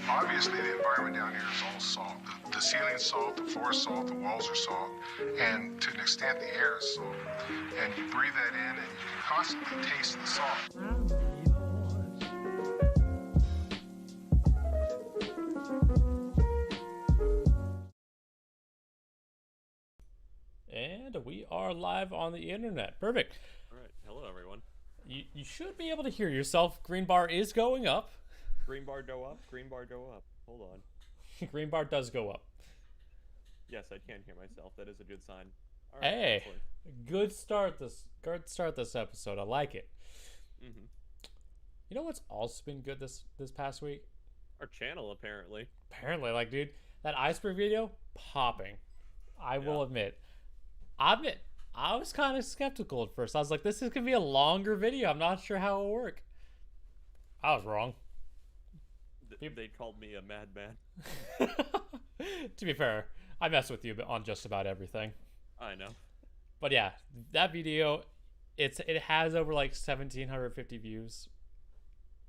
Obviously, the environment down here is all salt. The ceiling's salt, the floor is salt, the walls are salt, and to an extent, the air is salt. And you breathe that in, and you can constantly taste the salt. And we are live on the internet. Perfect. All right. Hello, everyone. You should be able to hear yourself. Green bar is going up. Green bar go up. Green bar go up. Hold on. Green bar does go up. Yes, I can hear myself. That is a good sign. All right, hey, excellent. Good start this episode. I like it. Mm-hmm. You know what's also been good this past week? Our channel, apparently. Apparently, like, dude, that iceberg video popping. I will admit. I was kind of skeptical at first. I was like, this is going to be a longer video. I'm not sure how it'll work. I was wrong. They called me a madman. To be fair, I mess with you on just about everything. I know. But yeah, that video, it has over like 1,750 views.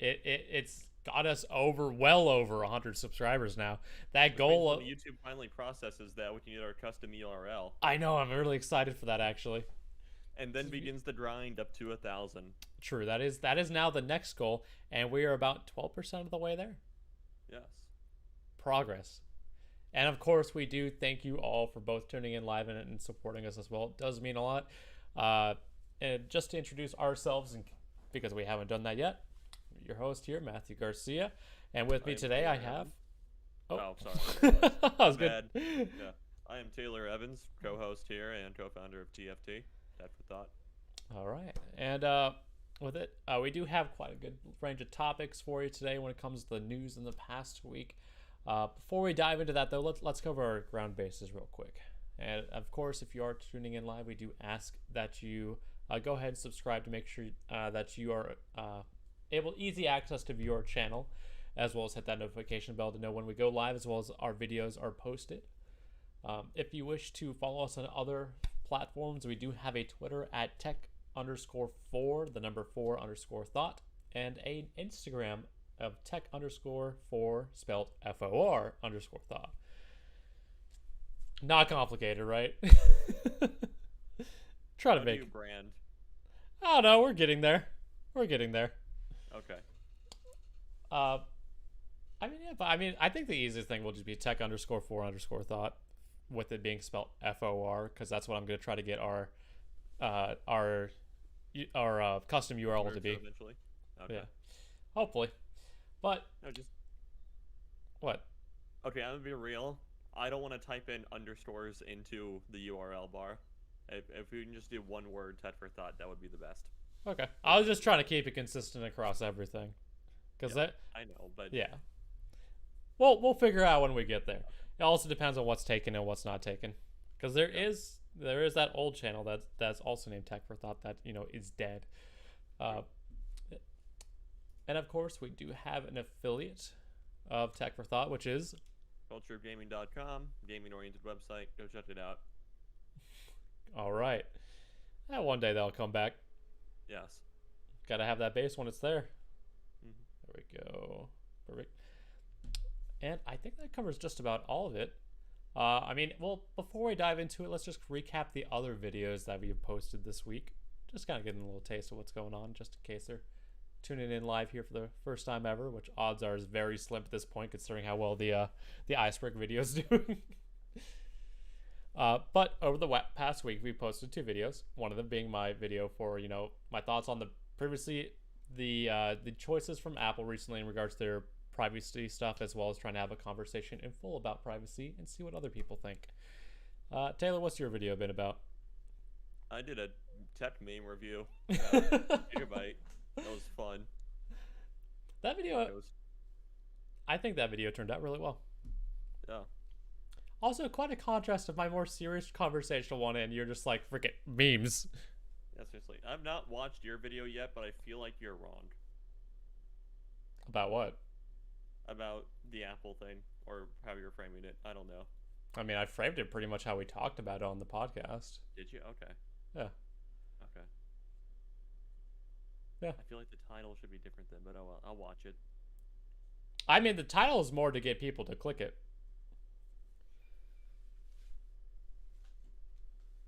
It's got us well over 100 subscribers now. That goal of YouTube finally processes that we can get our custom URL. I know, I'm really excited for that actually. And then begins the grind up to 1,000. True, that is now the next goal, and we are about 12% of the way there. Yes. Progress. And of course, we do thank you all for both tuning in live and supporting us as well. It does mean a lot. And just to introduce ourselves, and because we haven't done that yet, your host here, Matthew Garcia, and with me today I have. Oh, sorry. That was good. Yeah, I am Taylor Evans, co-host here and co-founder of TFT. That for thought. All right, and with it, we do have quite a good range of topics for you today when it comes to the news in the past week. Before we dive into that, though, let's cover our ground bases real quick. And of course, if you are tuning in live, we do ask that you go ahead and subscribe to make sure that you are easy access to view our channel, as well as hit that notification bell to know when we go live, as well as our videos are posted. If you wish to follow us on other platforms, we do have a Twitter at tech_4, the number 4_thought, and an Instagram of tech_4, spelled FOR_thought. Not complicated, right? Try to make new brand. Oh no, we're getting there. We're getting there. Okay. I think the easiest thing will just be tech_4_thought, with it being spelled FOR, because that's what I'm going to try to get our custom URL to be. Eventually. Okay. Yeah. Hopefully. But no, just what? Okay, I'm gonna be real. I don't want to type in underscores into the URL bar. If we can just do one word, Ted for thought, that would be the best. Okay. I was just trying to keep it consistent across everything. Because I know, but yeah. We'll figure out when we get there. It also depends on what's taken and what's not taken. Because there is that old channel that's also named Tech for Thought that, is dead. And of course, we do have an affiliate of Tech for Thought, which is cultureofgaming.com, gaming-oriented website. Go check it out. All right. One day that'll come back. Yes. Got to have that base when it's there. Mm-hmm. There we go. Perfect. And I think that covers just about all of it. Before we dive into it, let's just recap the other videos that we have posted this week. Just kind of getting a little taste of what's going on, just in case they're tuning in live here for the first time ever, which odds are is very slim at this point, considering how well the iceberg video is doing. But over the past week, we posted 2 videos. One of them being my video for my thoughts on the choices from Apple recently in regards to their privacy stuff, as well as trying to have a conversation in full about privacy and see what other people think. Taylor, what's your video been about? I did a tech meme review. Gigabyte. That was fun. That video, I think that video turned out really well. Yeah. Also, quite a contrast of my more serious conversational one, and you're just like, freaking memes. Yeah, seriously. I've not watched your video yet, but I feel like you're wrong. About what? About the Apple thing, or how you're framing it. I don't know. I mean, I framed it pretty much how we talked about it on the podcast. Did you? Okay. Yeah. Okay. Yeah. I feel like the title should be different then, but I'll watch it. I mean, the title is more to get people to click it.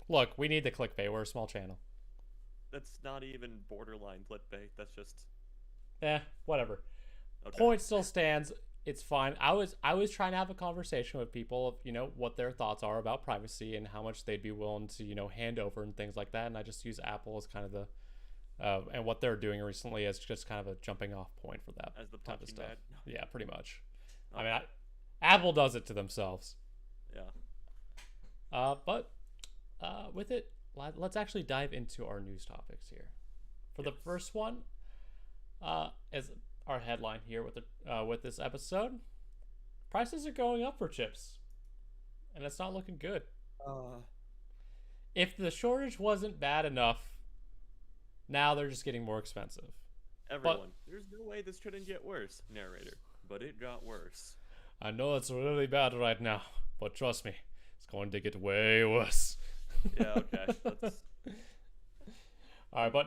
Look, we need the clickbait. We're a small channel. That's not even borderline clickbait. That's just... Whatever. Okay. Point still stands. It's fine. I was trying to have a conversation with people of, you know, what their thoughts are about privacy and how much they'd be willing to, you know, hand over and things like that. And I just use Apple as kind of the and what they're doing recently as just kind of a jumping off point for that As the type of punching stuff. bag? Yeah, pretty much. Okay. I mean, Apple does it to themselves. Yeah. But with it, let's actually dive into our news topics here. For the first one, as our headline here with this episode, prices are going up for chips, and it's not looking good. If the shortage wasn't bad enough, now they're just getting more expensive. Everyone, there's no way this couldn't get worse, narrator, but it got worse. I know it's really bad right now, but trust me, it's going to get way worse. Yeah, okay. All right,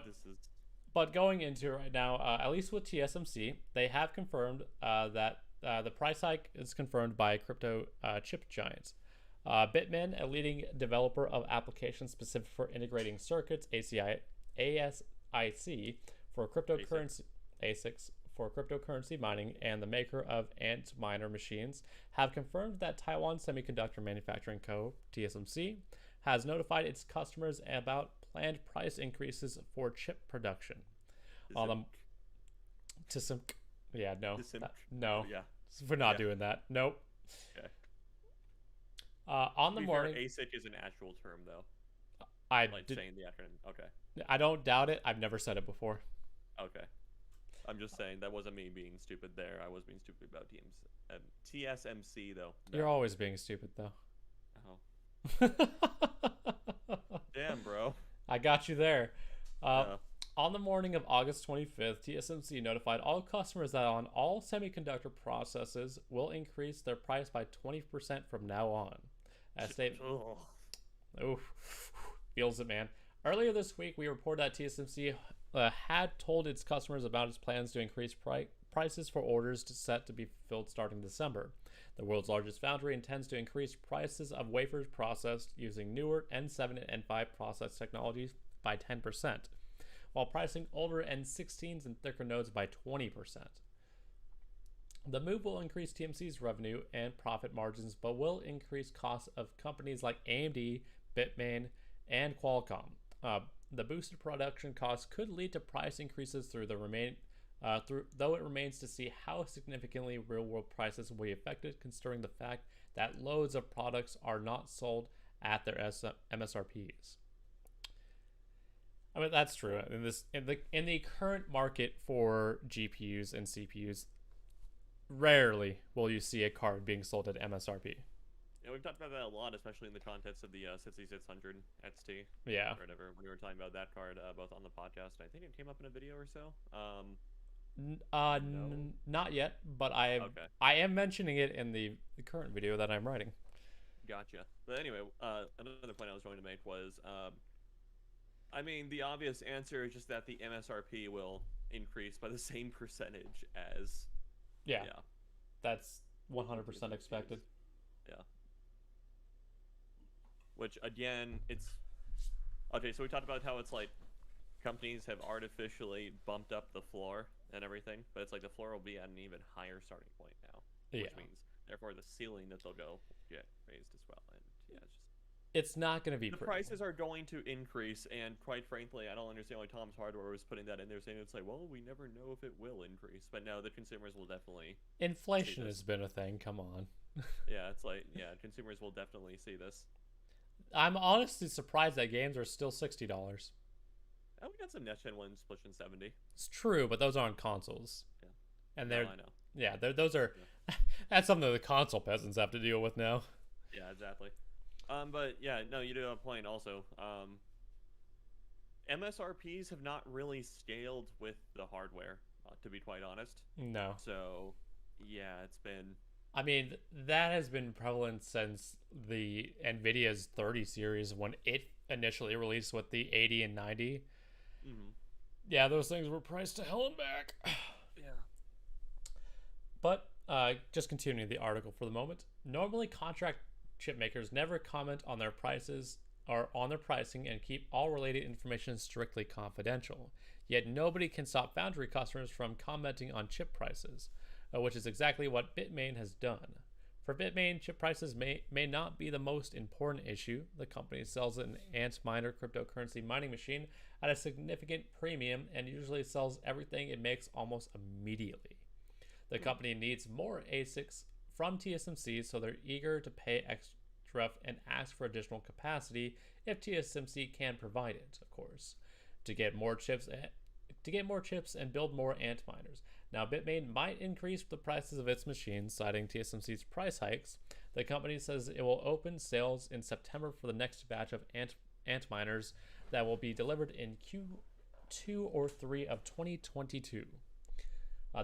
but going into it right now, at least with TSMC, they have confirmed that the price hike is confirmed by crypto chip giants. Bitmain, a leading developer of applications specific for integrating circuits, ASIC for cryptocurrency, ASICs for cryptocurrency mining, and the maker of Antminer machines, have confirmed that Taiwan Semiconductor Manufacturing Co., TSMC, has notified its customers about planned price increases for chip production. No. Yeah. We're not doing that. Nope. Okay. On the morning, ASIC is an actual term, though. Saying the acronym. Okay. I don't doubt it. I've never said it before. Okay. I'm just saying that wasn't me being stupid there. I was being stupid about TSMC, though. No. You're always being stupid, though. Oh. Damn, bro. I got you there. On the morning of August 25th, TSMC notified all customers that on all semiconductor processes will increase their price by 20% from now on. As they feels it, man. Earlier this week, we reported that TSMC had told its customers about its plans to increase prices for orders set to be fulfilled starting December. The world's largest foundry intends to increase prices of wafers processed using newer N7 and N5 process technologies by 10%, while pricing older N16s and thicker nodes by 20%. The move will increase TSMC's revenue and profit margins, but will increase costs of companies like AMD, Bitmain, and Qualcomm. The boosted production costs could lead to price increases though it remains to see how significantly real-world prices will be affected, considering the fact that loads of products are not sold at their MSRPs. I mean, that's true. In the current market for GPUs and CPUs, rarely will you see a card being sold at MSRP. Yeah, we've talked about that a lot, especially in the context of the 6600 XT. Yeah. Or whatever, when we were talking about that card, both on the podcast. I think it came up in a video or so. No. Not yet, but I am mentioning it in the current video that I'm writing. Gotcha. But anyway, another point I was going to make was, I mean, the obvious answer is just that the MSRP will increase by the same percentage as... Yeah. That's 100% expected. Yeah. Which, again, it's... Okay, so we talked about how it's like companies have artificially bumped up the floor and everything, but it's like the floor will be at an even higher starting point now. Which means, therefore, the ceiling that they'll go get raised as well. And yeah, it's not going to be... The prices are going to increase, and quite frankly, I don't understand why Tom's Hardware was putting that in there, saying it's like, well, we never know if it will increase. But no, the consumers will definitely... Inflation has been a thing, come on. Yeah, it's like, yeah, consumers will definitely see this. I'm honestly surprised that games are still $60. Oh, we got some next-gen ones pushing 70. It's true, but those aren't consoles. Yeah. And they're... I know. Yeah, those are... Yeah. That's something the console peasants have to deal with now. Yeah, exactly. But yeah, no, you do have a point also. MSRPs have not really scaled with the hardware, to be quite honest. No. So, yeah, it's been... I mean, that has been prevalent since the NVIDIA's 30 series when it initially released with the 80 and 90. Mm-hmm. Yeah, those things were priced to hell and back. Yeah. But just continuing the article for the moment. Normally, contract chip makers never comment on their prices or on their pricing and keep all related information strictly confidential. Yet nobody can stop foundry customers from commenting on chip prices, which is exactly what Bitmain has done. For Bitmain, chip prices may not be the most important issue. The company sells an Antminer cryptocurrency mining machine at a significant premium and usually sells everything it makes almost immediately. The company needs more ASICs from TSMC, so they're eager to pay extra and ask for additional capacity if TSMC can provide it, of course, to get more chips and build more Antminers. Now, Bitmain might increase the prices of its machines, citing TSMC's price hikes. The company says it will open sales in September for the next batch of Antminers that will be delivered in Q2 or 3 of 2022.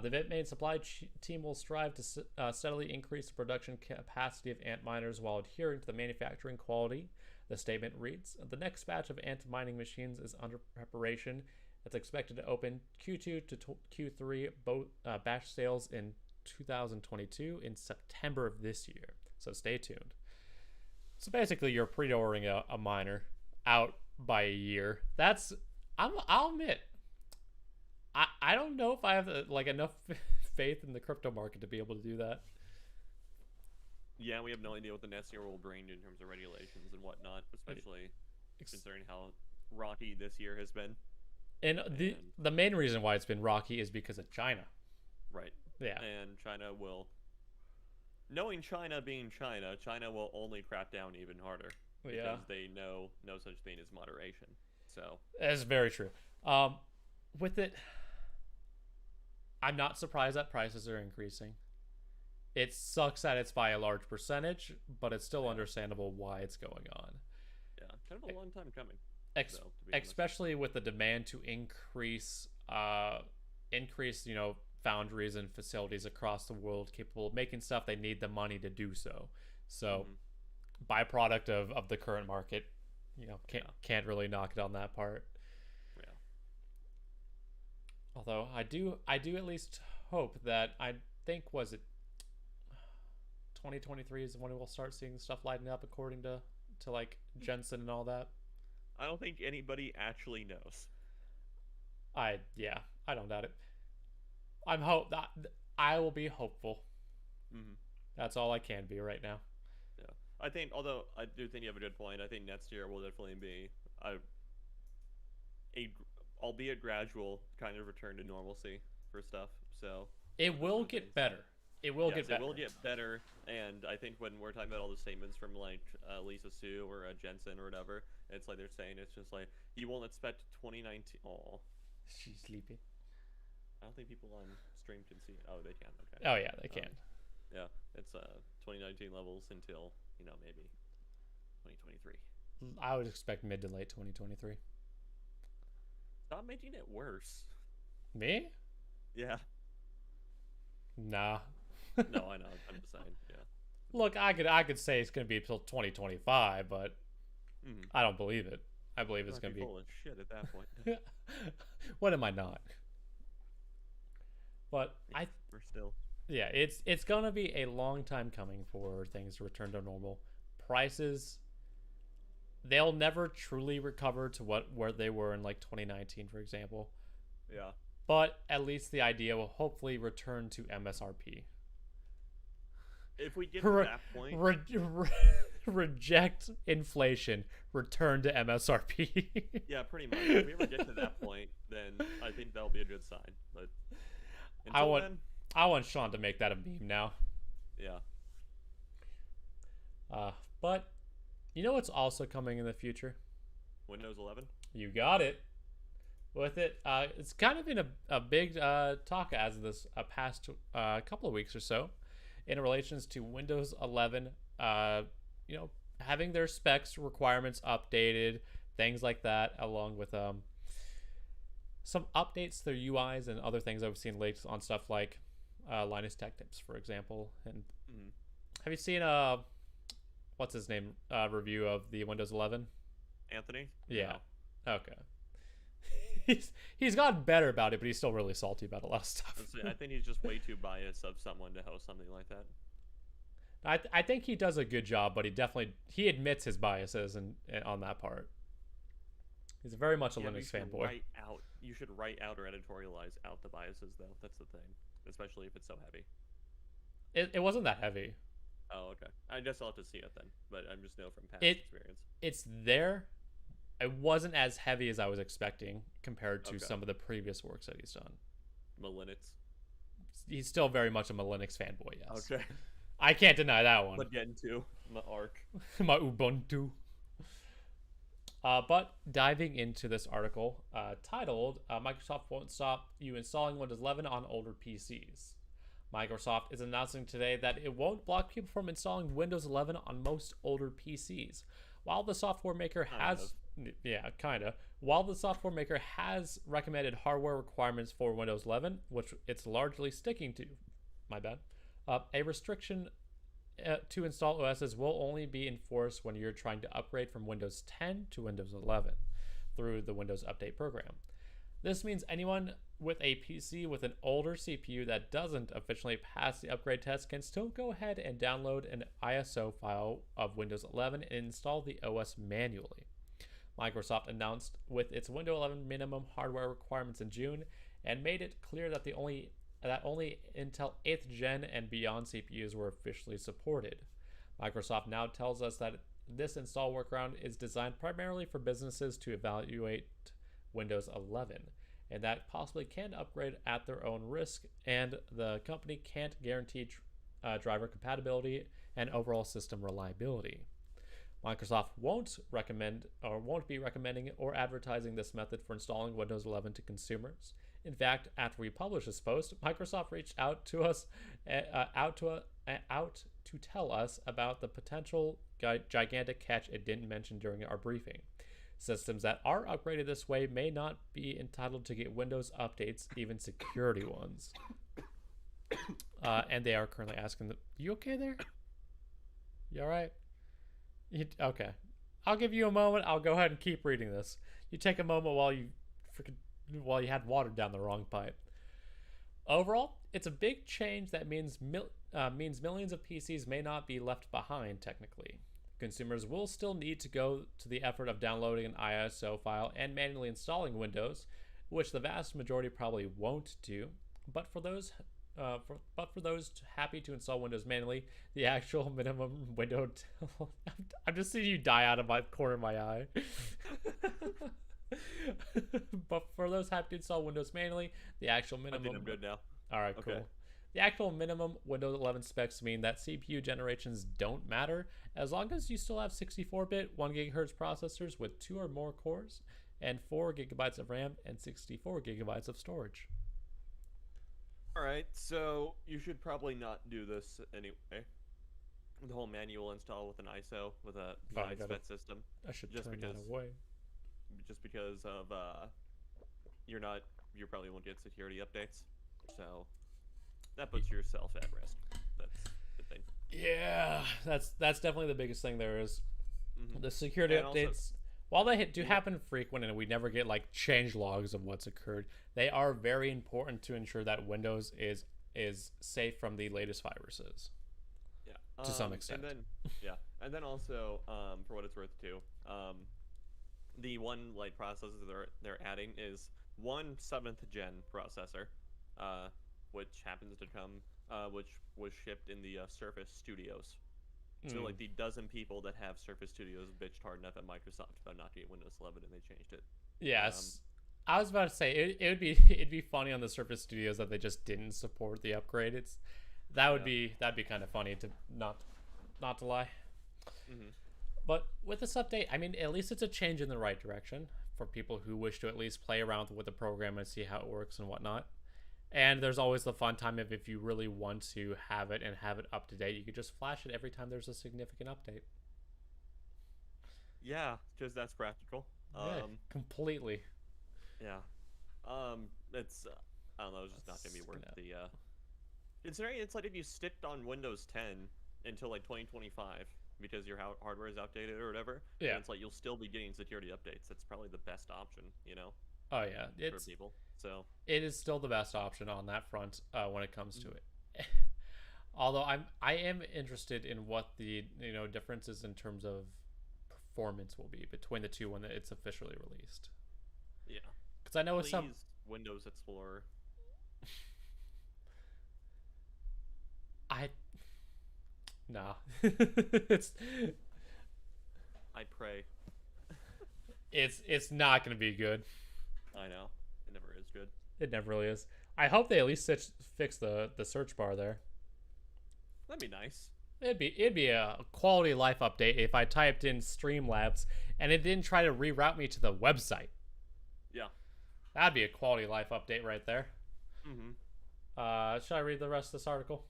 The Bitmain supply team will strive to steadily increase the production capacity of Antminers while adhering to the manufacturing quality. The statement reads, the next batch of Ant-mining machines is under preparation. It's expected to open Q2 to Q3, both batch sales in 2022 in September of this year. So stay tuned. So basically, you're pre-ordering a miner out by a year. I'll admit, I don't know if I have enough faith in the crypto market to be able to do that. Yeah, we have no idea what the next year will bring in terms of regulations and whatnot, especially considering how rocky this year has been. And the main reason why it's been rocky is because of China. Right. Yeah. And China will, knowing China being China, China will only crack down even harder. Because they know no such thing as moderation. So that's very true. With it, I'm not surprised that prices are increasing. It sucks that it's by a large percentage, but it's still understandable why it's going on. Yeah, kind of a long time coming. Especially with the demand to increase, foundries and facilities across the world capable of making stuff. They need the money to do so. So, byproduct of the current market, can't really knock it on that part. Yeah. Although I do at least hope that, I think, was it 2023 is when we'll start seeing stuff lighting up according to like Jensen and all that. I don't think anybody actually knows. I don't doubt it. I will be hopeful. That's all I can be right now. Yeah, I think. Although I do think you have a good point. I think next year will definitely be a albeit gradual kind of return to normalcy for stuff. So it will get better. It will get better. It will get better, and I think when we're talking about all the statements from like Lisa Su or Jensen or whatever, it's like they're saying it's just like you won't expect 2019. Oh, she's sleeping. I don't think people on stream can see it. Oh, they can. Okay. Oh yeah, they can. Yeah, it's 2019 levels until maybe 2023. I would expect mid to late 2023. Stop making it worse. Me? Yeah. Nah. No, I know. I'm just saying. Yeah. Look, I could say it's gonna be until 2025, but I don't believe it. I believe it's gonna be full of shit at that point. What am I not? But we're still. Yeah, it's gonna be a long time coming for things to return to normal. Prices, they'll never truly recover to where they were in like 2019, for example. Yeah. But at least the idea will hopefully return to MSRP. If we get to that point, reject inflation, return to MSRP. Yeah, pretty much. If we ever get to that point, then I think that'll be a good sign. But I want Sean to make that a meme now. Yeah. But you know what's also coming in the future? Windows 11. You got it. With it, it's kind of been a big talk as of this past couple of weeks or so, in relations to Windows 11. Having their specs requirements updated, things like that, along with some updates to their UIs and other things I've seen leaked on stuff like Linus Tech Tips, for example. And have you seen what's his name review of the Windows 11? Anthony? Yeah. No. Okay. he's gotten better about it, but he's still really salty about a lot of stuff. I think he's just way too biased of someone to host something like that. I think he does a good job, but he admits his biases and on that part. He's very much a Linux fanboy. You should write out or editorialize out the biases, though. That's the thing, especially if it's so heavy. It wasn't that heavy. Oh, okay. I guess I'll have to see it then, but I just know from past experience. It's there. It wasn't as heavy as I was expecting compared to some of the previous works that he's done. Malinux. He's still very much a Linux fanboy, yes. Okay. I can't deny that one. Magento. My Arc. My Ubuntu. But diving into this article titled, Microsoft won't stop you installing Windows 11 on older PCs. Microsoft is announcing today that it won't block people from installing Windows 11 on most older PCs. While the software maker has... While the software maker has recommended hardware requirements for Windows 11, which it's largely sticking to, a restriction to install OSs will only be enforced when you're trying to upgrade from Windows 10 to Windows 11 through the Windows Update program. This means anyone with a PC with an older CPU that doesn't officially pass the upgrade test can still go ahead and download an ISO file of Windows 11 and install the OS manually. Microsoft announced with its Windows 11 minimum hardware requirements in June and made it clear that only Intel 8th Gen and beyond CPUs were officially supported. Microsoft now tells us that this install workaround is designed primarily for businesses to evaluate Windows 11, and that possibly can upgrade at their own risk, and the company can't guarantee driver compatibility and overall system reliability. Microsoft won't be recommending or advertising this method for installing Windows 11 to consumers. In fact, after we published this post, Microsoft reached out to us to tell us about the potential gigantic catch it didn't mention during our briefing. Systems that are upgraded this way may not be entitled to get Windows updates, even security ones. And they are currently asking, you okay there? You all right? Okay. I'll give you a moment. I'll go ahead and keep reading this. You take a moment while you had water down the wrong pipe. Overall, it's a big change that means millions of PCs may not be left behind technically. Consumers will still need to go to the effort of downloading an ISO file and manually installing Windows, which the vast majority probably won't do. But for those happy to install Windows manually, the actual minimum window... I'm just seeing you die out of my corner of my eye. But for those happy to install Windows manually, the actual minimum... I think I'm good now. All right, cool. Okay. The actual minimum Windows 11 specs mean that CPU generations don't matter as long as you still have 64-bit 1 GHz processors with 2 or more cores and 4 GB of RAM and 64 GB of storage. Alright, so you should probably not do this anyway. The whole manual install with an ISO with a spec system. I should turn that away. Just because of you probably won't get security updates. So that puts yourself at risk. That's the thing. Yeah, that's definitely the biggest thing there is. Mm-hmm. The security updates. Also, while they do happen frequent and we never get like change logs of what's occurred, they are very important to ensure that Windows is safe from the latest viruses. Yeah, to some extent. And then also for what it's worth too, the one like processor they're adding is 7th gen processor, which happens to come, which was shipped in the Surface Studios. So like the dozen people that have Surface Studios bitched hard enough at Microsoft about not getting Windows 11, and they changed it. Yes, I was about to say it'd be funny on the Surface Studios that they just didn't support the upgrade. That'd be kind of funny to not to lie. Mm-hmm. But with this update, I mean, at least it's a change in the right direction for people who wish to at least play around with the program and see how it works and whatnot. And there's always the fun time of if you really want to have it and have it up to date, you could just flash it every time there's a significant update. Yeah, because that's practical. Completely. Yeah. It's I don't know, it's just not gonna be worth the considering it's like if you sticked on Windows 10 until like 2025 because your hardware is outdated or whatever, and it's like you'll still be getting security updates. That's probably the best option, you know? Oh yeah, for people. So it is still the best option on that front when it comes to it. Although I am interested in what the differences in terms of performance will be between the two when it's officially released. yeah, Because I know with please some Windows Explorer. I nah it's I pray. it's not gonna be good. I know it never is good. It never really is. I hope they at least fix the search bar there. That'd be nice. It'd be a quality of life update if I typed in Streamlabs and it didn't try to reroute me to the website. Yeah. That'd be a quality of life update right there. Mm-hmm. Should I read the rest of this article?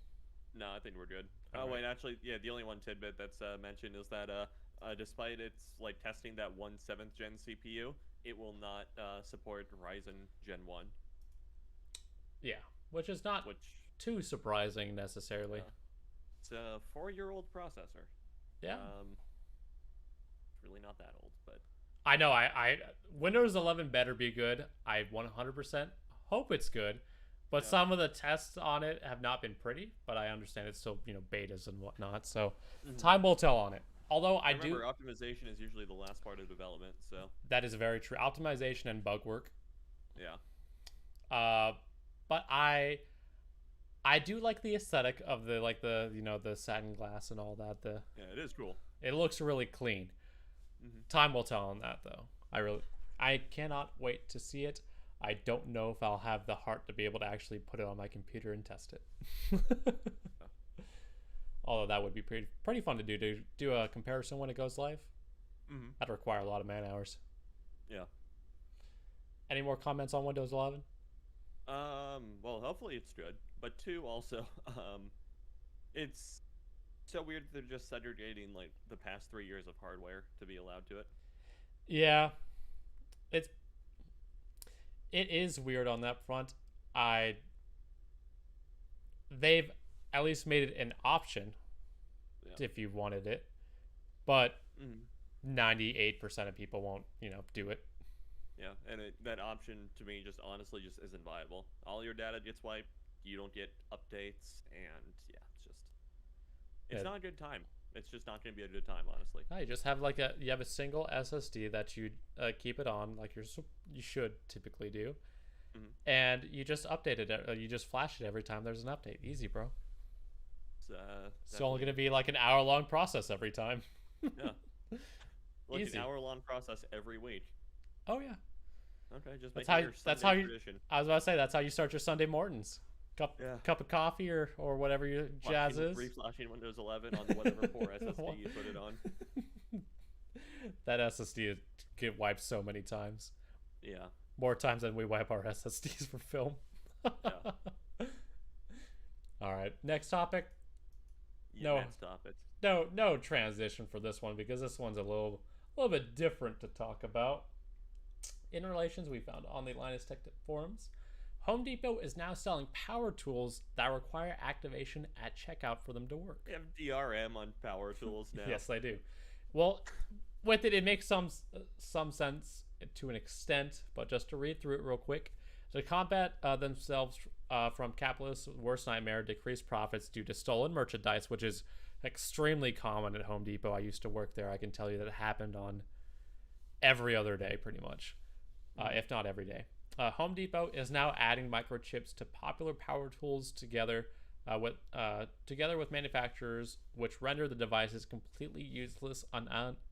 No, I think we're good. All right. Wait, actually, yeah, the only one tidbit that's mentioned is that despite its like testing that 1/7 gen CPU, it will not support Ryzen Gen 1. Yeah, which is not too surprising necessarily. It's a 4-year-old processor. Yeah. It's really not that old, but I know. I Windows 11 better be good. I 100% hope it's good. But some of the tests on it have not been pretty. But I understand it's still betas and whatnot. So time will tell on it. Although remember, optimization is usually the last part of development. So that is very true. Optimization and bug work. Yeah. But I do like the aesthetic of the satin glass and all that. Yeah, it is cool. It looks really clean. Time will tell on that though. I cannot wait to see it. I don't know if I'll have the heart to be able to actually put it on my computer and test it. Although that would be pretty fun to do a comparison when it goes live. That'd require a lot of man hours. Yeah. Any more comments on Windows 11? Well, hopefully it's good. But 2, also, it's so weird that they're just segregating like the past 3 years of hardware to be allowed to it. Yeah. It is weird on that front. They've at least made it an option if you wanted it, but 98% of people won't, do it. Yeah, and that option to me just honestly just isn't viable. All your data gets wiped. You don't get updates, and it's not a good time. It's just not going to be a good time, honestly. No, you just have you have a single SSD that you keep it on like you should typically do, and you just update it. You just flash it every time there's an update. Easy, bro. It's only going to be like an hour-long process every time. Yeah, like Easy. An hour-long process every week. Oh yeah. Okay, just that's how you. Tradition. I was about to say that's how you start your Sunday mornings. Cup of coffee or whatever your jazz is. Reflashing Windows 11 on whatever poor SSD you put it on. That SSD get wiped so many times. Yeah. More times than we wipe our SSDs for film. Yeah. All right, next topic. Next topic. No transition for this one because this one's a little bit different to talk about. In relations, we found on the Linus Tech forums, Home Depot is now selling power tools that require activation at checkout for them to work. They have DRM on power tools now. Yes, they do. Well, with it makes some sense to an extent, but just to read through it real quick. To combat themselves from capitalists' worst nightmare, decreased profits due to stolen merchandise, which is extremely common at Home Depot. I used to work there. I can tell you that it happened on every other day pretty much, if not every day. Home Depot is now adding microchips to popular power tools together with manufacturers, which render the devices completely useless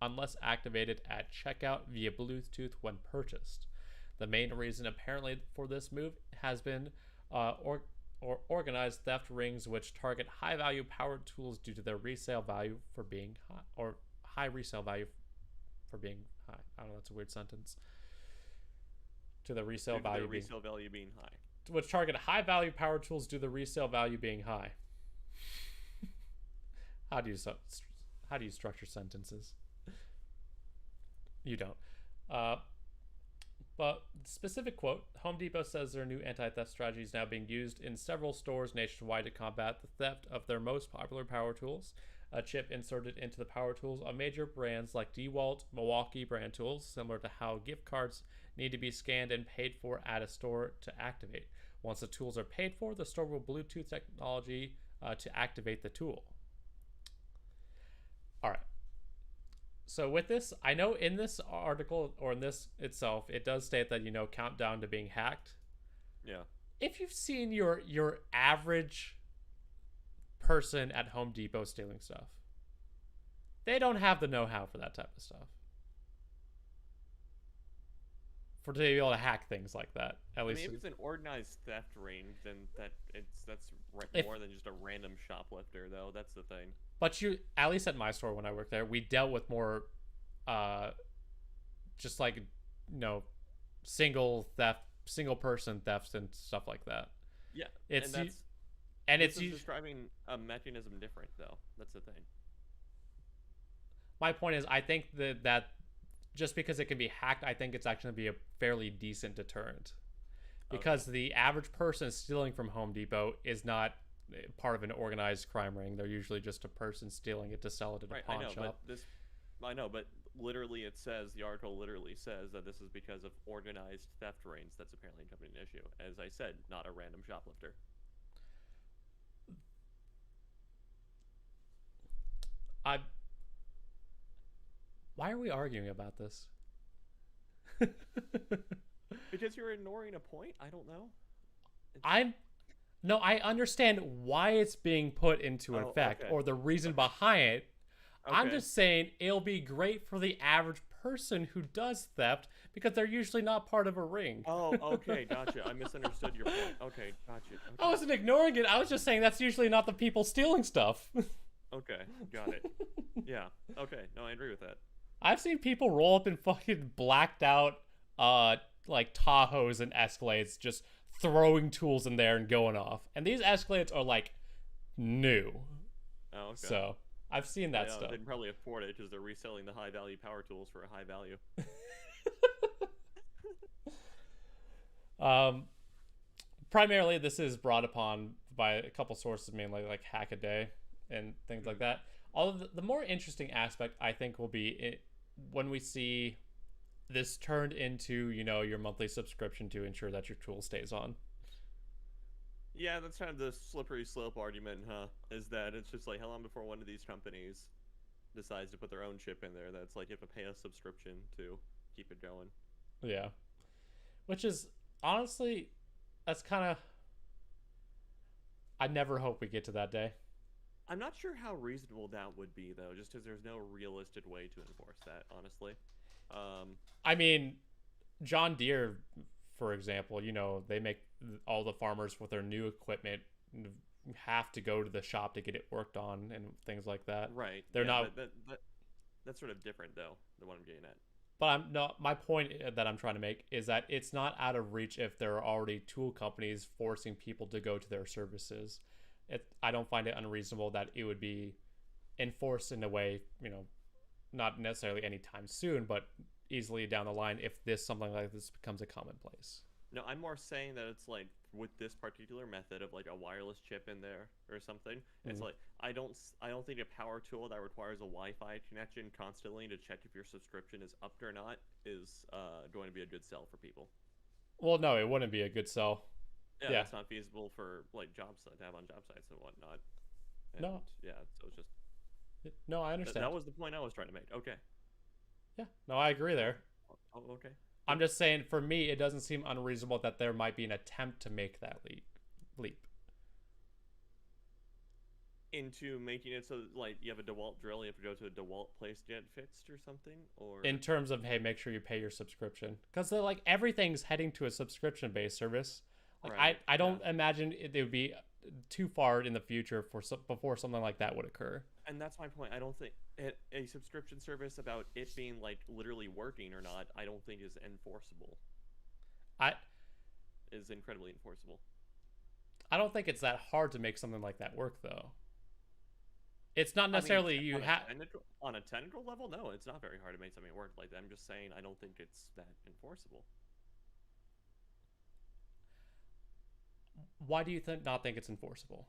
unless activated at checkout via Bluetooth when purchased. The main reason apparently for this move has been organized theft rings, which target high-value power tools due to their resale value for being high, or high resale value for being high. I don't know, that's a weird sentence. To the resale value being high. Which target high-value power tools due to the resale value being high. How do you structure sentences? You don't. But specific quote, Home Depot says their new anti-theft strategy is now being used in several stores nationwide to combat the theft of their most popular power tools. A chip inserted into the power tools of major brands like DeWalt, Milwaukee brand tools, similar to how gift cards need to be scanned and paid for at a store to activate. Once the tools are paid for, the store will Bluetooth technology to activate the tool. All right. So with this, I know in this article or in this itself, it does state that, countdown to being hacked. Yeah. If you've seen your average person at Home Depot stealing stuff, they don't have the know-how for that type of stuff. For to be able to hack things like that, at least. If it's an organized theft ring, then that's more than just a random shoplifter, though. That's the thing. But at least at my store when I worked there, we dealt with more, just like, single person thefts and stuff like that. Yeah, it's describing a mechanism different, though. That's the thing. My point is, I think that just because it can be hacked, I think it's actually going to be a fairly decent deterrent. Because the average person stealing from Home Depot is not part of an organized crime ring. They're usually just a person stealing it to sell it at a pawn shop. But literally the article literally says that this is because of organized theft rings that's apparently becoming an issue. As I said, not a random shoplifter. Why are we arguing about this? Because you're ignoring a point? I don't know. I understand why it's being put into effect or the reason behind it. Okay. I'm just saying it'll be great for the average person who does theft because they're usually not part of a ring. Oh, okay, gotcha. I misunderstood your point. Okay, gotcha. Okay. I wasn't ignoring it. I was just saying that's usually not the people stealing stuff. Okay, got it. Yeah, okay. No, I agree with that. I've seen people roll up in fucking blacked out like Tahoes and Escalades, just throwing tools in there and going off. And these Escalades are like new. Oh, okay. So I've seen that stuff. They can probably afford it because they're reselling the high value power tools for a high value. Primarily, this is brought upon by a couple sources, mainly like Hackaday and things like that. Although the more interesting aspect, I think, will be when we see this turned into, your monthly subscription to ensure that your tool stays on. Yeah, that's kind of the slippery slope argument, huh? Is that it's just like, how long before one of these companies decides to put their own chip in there that's like you have to pay a subscription to keep it going. Yeah. Which is, honestly, that's kind of... I never hope we get to that day. I'm not sure how reasonable that would be, though, just because there's no realistic way to enforce that, honestly. I mean, John Deere, for example, they make all the farmers with their new equipment have to go to the shop to get it worked on and things like that. Right. They're not... That's sort of different, though, than what I'm getting at. But my point that I'm trying to make is that it's not out of reach if there are already tool companies forcing people to go to their services. I don't find it unreasonable that it would be enforced in a way, not necessarily anytime soon, but easily down the line if something like this becomes a commonplace. No, I'm more saying that it's like with this particular method of like a wireless chip in there or something. It's like I don't think a power tool that requires a Wi-Fi connection constantly to check if your subscription is up or not is going to be a good sell for people. Well, no, it wouldn't be a good sell. Yeah, it's not feasible for like job sites to have on job sites and whatnot. And, no. Yeah, so it's just. No, I understand. That was the point I was trying to make. Okay. Yeah. No, I agree there. Oh, okay. I'm just saying, for me, it doesn't seem unreasonable that there might be an attempt to make that leap. Into making it so, like, you have a DeWalt drill, you have to go to a DeWalt place to get it fixed or something? Or in terms of, hey, make sure you pay your subscription. Because, like, everything's heading to a subscription-based service. Like, right. I don't imagine it would be too far in the future before something like that would occur. And that's my point. I don't think a subscription service about it being like literally working or not, I don't think is enforceable. Is incredibly enforceable. I don't think it's that hard to make something like that work, though. It's not necessarily on a technical level. No, it's not very hard to make something work like that. I'm just saying I don't think it's that enforceable. Why do you not think it's enforceable?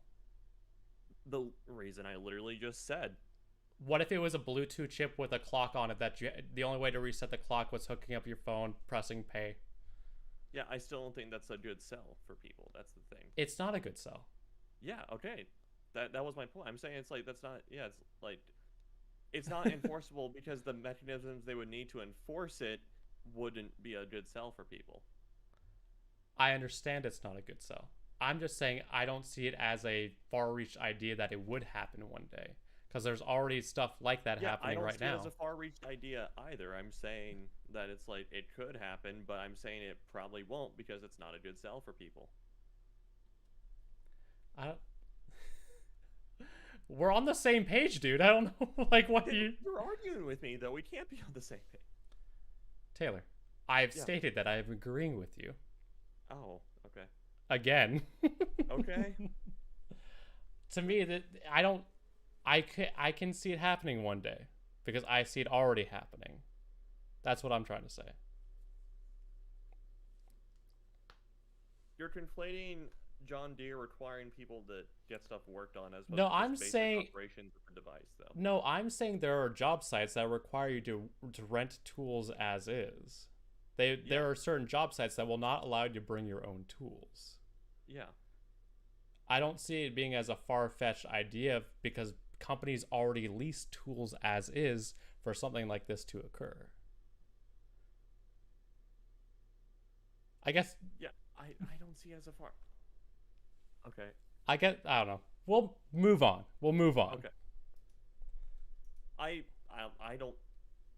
The reason I literally just said. What if it was a Bluetooth chip with a clock on it that the only way to reset the clock was hooking up your phone, pressing pay? Yeah, I still don't think that's a good sell for people. That's the thing. It's not a good sell. Yeah, okay. That was my point. I'm saying it's like that's not. Yeah, it's like it's not enforceable because the mechanisms they would need to enforce it wouldn't be a good sell for people. I understand it's not a good sell. I'm just saying I don't see it as a far-reached idea that it would happen one day, because there's already stuff like that happening right now. I don't see it as a far-reached idea either. I'm saying that it's like it could happen, but I'm saying it probably won't because it's not a good sell for people. I don't... We're on the same page, dude. I don't know, like, what you... You're arguing with me, though. We can't be on the same page. Taylor, I've stated that I am agreeing with you. Oh, okay. Again. Okay. To me, that I can see it happening one day because I see it already happening. That's what I'm trying to say. You're conflating John Deere requiring people to get stuff worked on as well. No, I'm saying operations of the device, though. No, I'm saying there are job sites that require you to rent tools as is. There are certain job sites that will not allow you to bring your own tools. Yeah. I don't see it being as a far-fetched idea because companies already lease tools as is for something like this to occur. I guess. Yeah, I don't see it as a far. Okay. I don't know. We'll move on. Okay. I don't.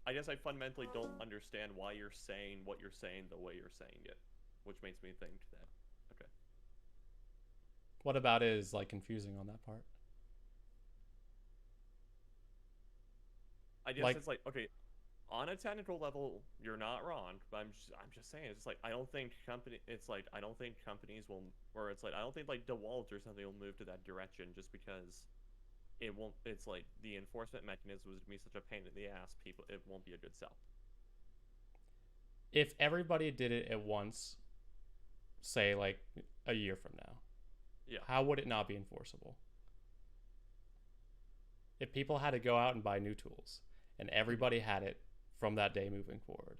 I guess I fundamentally don't understand why you're saying what you're saying the way you're saying it, which makes me think that. Okay. What about it is like confusing on that part? I guess it's like, okay, on a technical level, you're not wrong, but I'm just saying it's like I don't think companies will, or it's like I don't think like DeWalt or something will move to that direction just because it won't. It's like the enforcement mechanism would be such a pain in the ass. It won't be a good sell. If everybody did it at once, say like a year from now, how would it not be enforceable? If people had to go out and buy new tools and everybody had it from that day moving forward,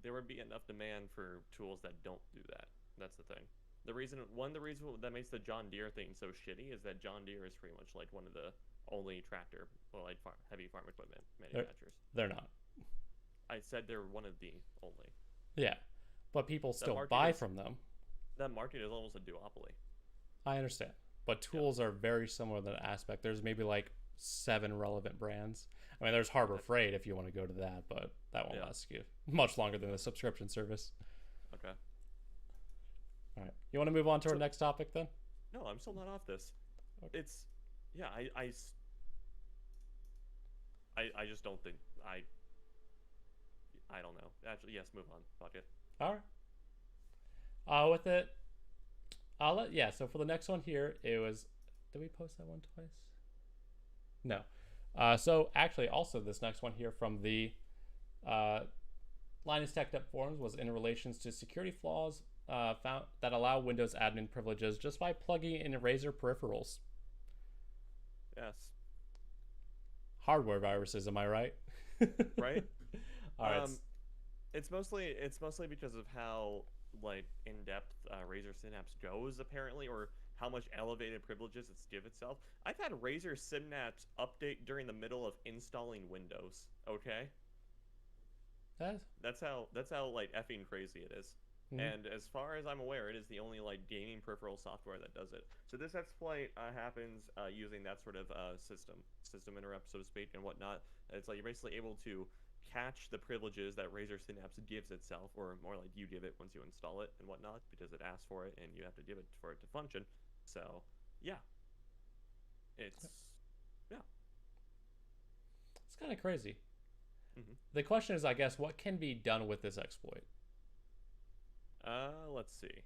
there would be enough demand for tools that don't do that. That's the thing. The reason that makes the John Deere thing so shitty is that John Deere is pretty much like one of the only tractor, heavy farm equipment manufacturers. They're not. I said they're one of the only. Yeah, but people still buy from them. That market is almost a duopoly. I understand, but tools are very similar in that aspect. There's maybe like 7 relevant brands. I mean, there's Harbor Freight if you want to go to that, but that won't last you much longer than the subscription service. Okay. All right. You want to move on to our next topic then? No, I'm still not off this. Okay. It's, yeah, I just don't think, I don't know. Actually, yes, move on. Fuck it. All right. With it, so for the next one here, it was, did we post that one twice? No. So actually, also this next one here from the Linus Tech Dev forums was in relations to security flaws found that allow Windows admin privileges just by plugging in Razer peripherals. Yes. Hardware viruses, am I right? Right. All right. It's mostly because of how like in depth Razer Synapse goes apparently, or how much elevated privileges it's give itself. I've had Razer Synapse update during the middle of installing Windows. Okay. That's how like effing crazy it is. Mm-hmm. And as far as I'm aware, it is the only like gaming peripheral software that does it. So this exploit happens using that sort of system interrupt, so to speak, and whatnot. It's like you're basically able to catch the privileges that Razer Synapse gives itself, or more like you give it once you install it and whatnot, because it asks for it and you have to give it for it to function. So yeah, it's kind of crazy. Mm-hmm. The question is, I guess, what can be done with this exploit? Let's see.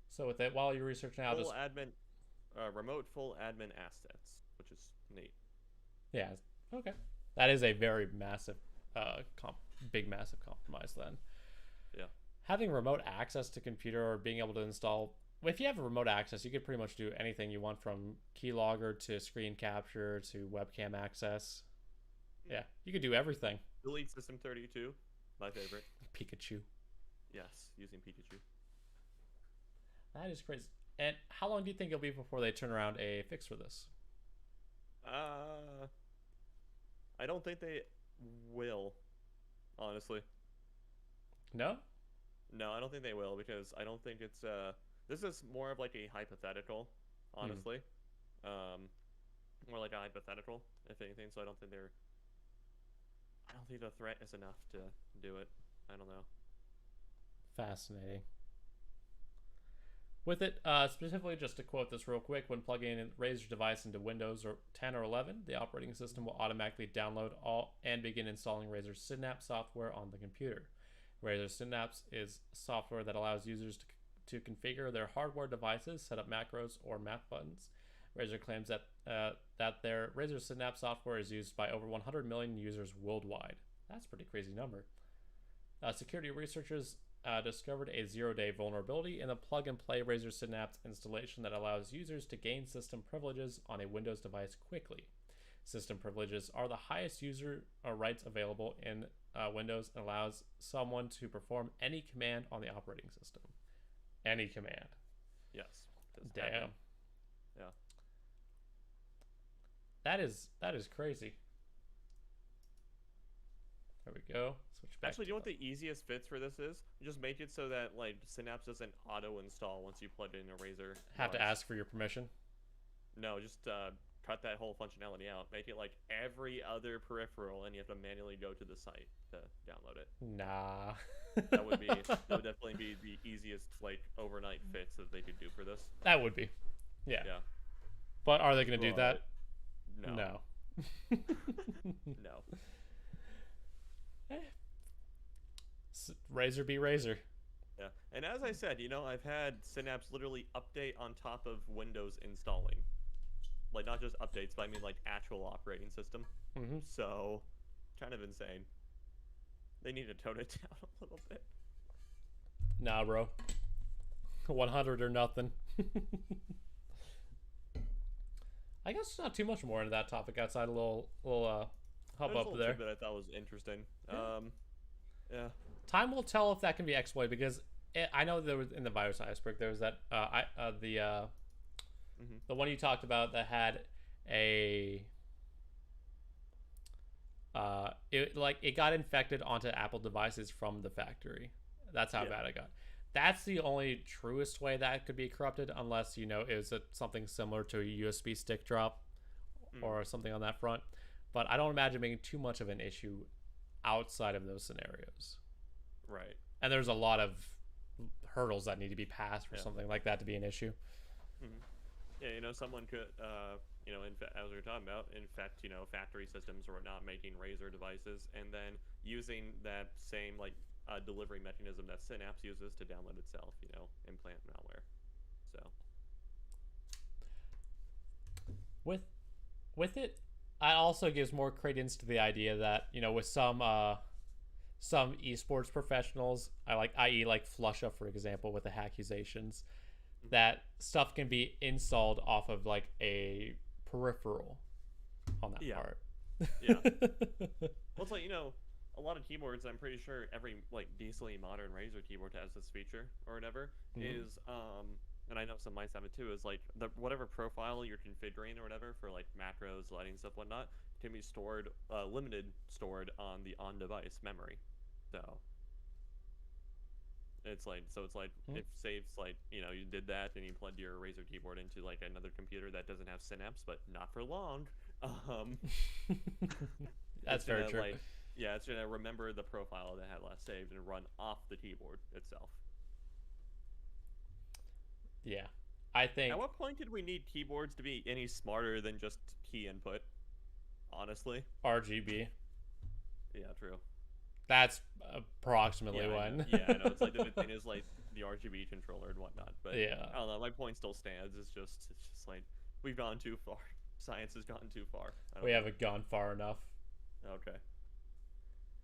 So with it, while you research now, full admin, remote full admin assets, which is neat. Yeah. Okay. That is a very massive, massive compromise then. Yeah. Having remote access to computer or being able to install if you have a remote access, you could pretty much do anything you want, from keylogger to screen capture to webcam access. Yeah, you could do everything. Delete System 32, my favorite. Pikachu. Yes, using Pikachu. That is crazy. And how long do you think it'll be before they turn around a fix for this? I don't think they will, honestly. No? No, I don't think they will, because I don't think it's this is more of like a hypothetical, honestly. More like a hypothetical, if anything, so I don't think the threat is enough to do it. I don't know. Fascinating. With it, specifically, just to quote this real quick, when plugging in Razer device into Windows or 10 or 11, the operating system will automatically download all and begin installing Razer Synapse software on the computer. Razer Synapse is software that allows users to configure their hardware devices, set up macros or map buttons. Razer claims that their Razer Synapse software is used by over 100 million users worldwide. That's a pretty crazy number. Security researchers discovered a zero-day vulnerability in the plug-and-play Razer Synapse installation that allows users to gain system privileges on a Windows device quickly. System privileges are the highest user rights available in Windows and allows someone to perform any command on the operating system. Any command. Yes. Damn. Yeah. That is crazy. There we go. Switch back. Actually, you know what the easiest fix for this is? You just make it so that like Synapse doesn't auto-install once you plug it in a Razer. Have to ask for your permission? No, just cut that whole functionality out. Make it like every other peripheral, and you have to manually go to the site to download it. Nah. That would definitely be the easiest like overnight fix that they could do for this. That would be. Yeah. Yeah. But are they going to do that? No. No. No. Razer be Razer. Yeah. And as I said, I've had Synapse literally update on top of Windows installing. Like, not just updates, but I mean, like, actual operating system. Mm-hmm. So, kind of insane. They need to tone it down a little bit. Nah, bro. 100 or nothing. I guess not too much more into that topic outside a little hub up there. That I thought was interesting. Yeah. Time will tell if that can be exploited, because I know there was in the virus iceberg there was that the one you talked about that had it got infected onto Apple devices from the factory. That's how bad it got. That's the only truest way that could be corrupted, unless it was something similar to a USB stick drop or something on that front. But I don't imagine making too much of an issue outside of those scenarios. Right. And there's a lot of hurdles that need to be passed for something like that to be an issue. Mm-hmm. Yeah, someone could, as we were talking about, infect, factory systems or not, making Razer devices, and then using that same, delivery mechanism that Synapse uses to download itself, implant malware. So. With it, it also gives more credence to the idea that, with some esports professionals, i.e. like Flusha, for example, with the accusations, that stuff can be installed off of like a peripheral on that part. Yeah. Well, it's like, a lot of keyboards, I'm pretty sure every decently modern Razer keyboard has this feature or whatever, is and I know some mice have it too, is whatever profile you're configuring or whatever for macros, lighting stuff, whatnot, can be stored stored on the on-device memory. So it's if saves you did that and you plugged your Razer keyboard into another computer that doesn't have Synapse, but not for long. That's very true. It's gonna remember the profile that had last saved and run off the keyboard itself. Yeah, I think. At what point did we need keyboards to be any smarter than just key input? Honestly. RGB. Yeah, true. That's approximately when. I know. It's the thing is the RGB controller and whatnot. But yeah, I don't know. My point still stands. It's just we've gone too far. Science has gone too far. We haven't gone far enough. Okay.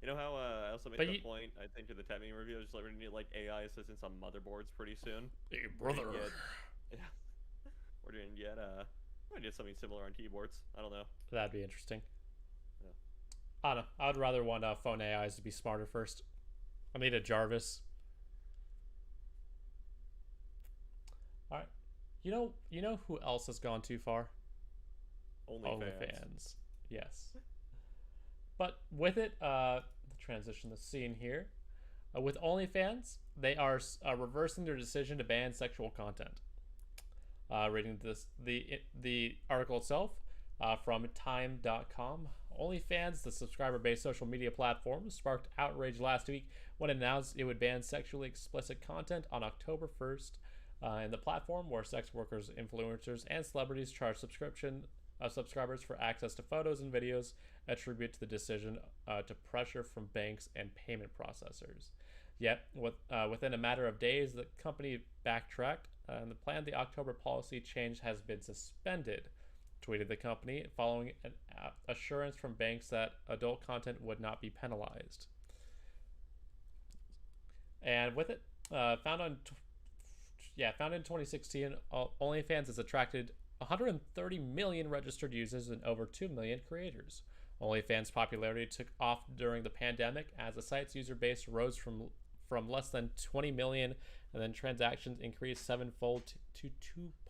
You know how I also made the point, I think, to the Temming review, just we're gonna need AI assistance on motherboards pretty soon. Hey, brother. and get might get something similar on keyboards. I don't know. That'd be interesting. Yeah. I don't know. I would rather want phone AIs to be smarter first. I need a Jarvis. All right. You know who else has gone too far? OnlyFans. Yes. But with it, transition the scene here. With OnlyFans, they are reversing their decision to ban sexual content. Reading the article itself from time.com. OnlyFans, the subscriber-based social media platform, sparked outrage last week when it announced it would ban sexually explicit content on October 1st. In the platform, where sex workers, influencers, and celebrities charge subscribers for access to photos and videos, attribute to the decision to pressure from banks and payment processors. Yet, within a matter of days, the company backtracked, and the October policy change has been suspended, tweeted the company, following an assurance from banks that adult content would not be penalized. And with it, found in 2016, OnlyFans has attracted 130 million registered users and over 2 million creators. OnlyFans' popularity took off during the pandemic as the site's user base rose from less than 20 million, and then transactions increased sevenfold to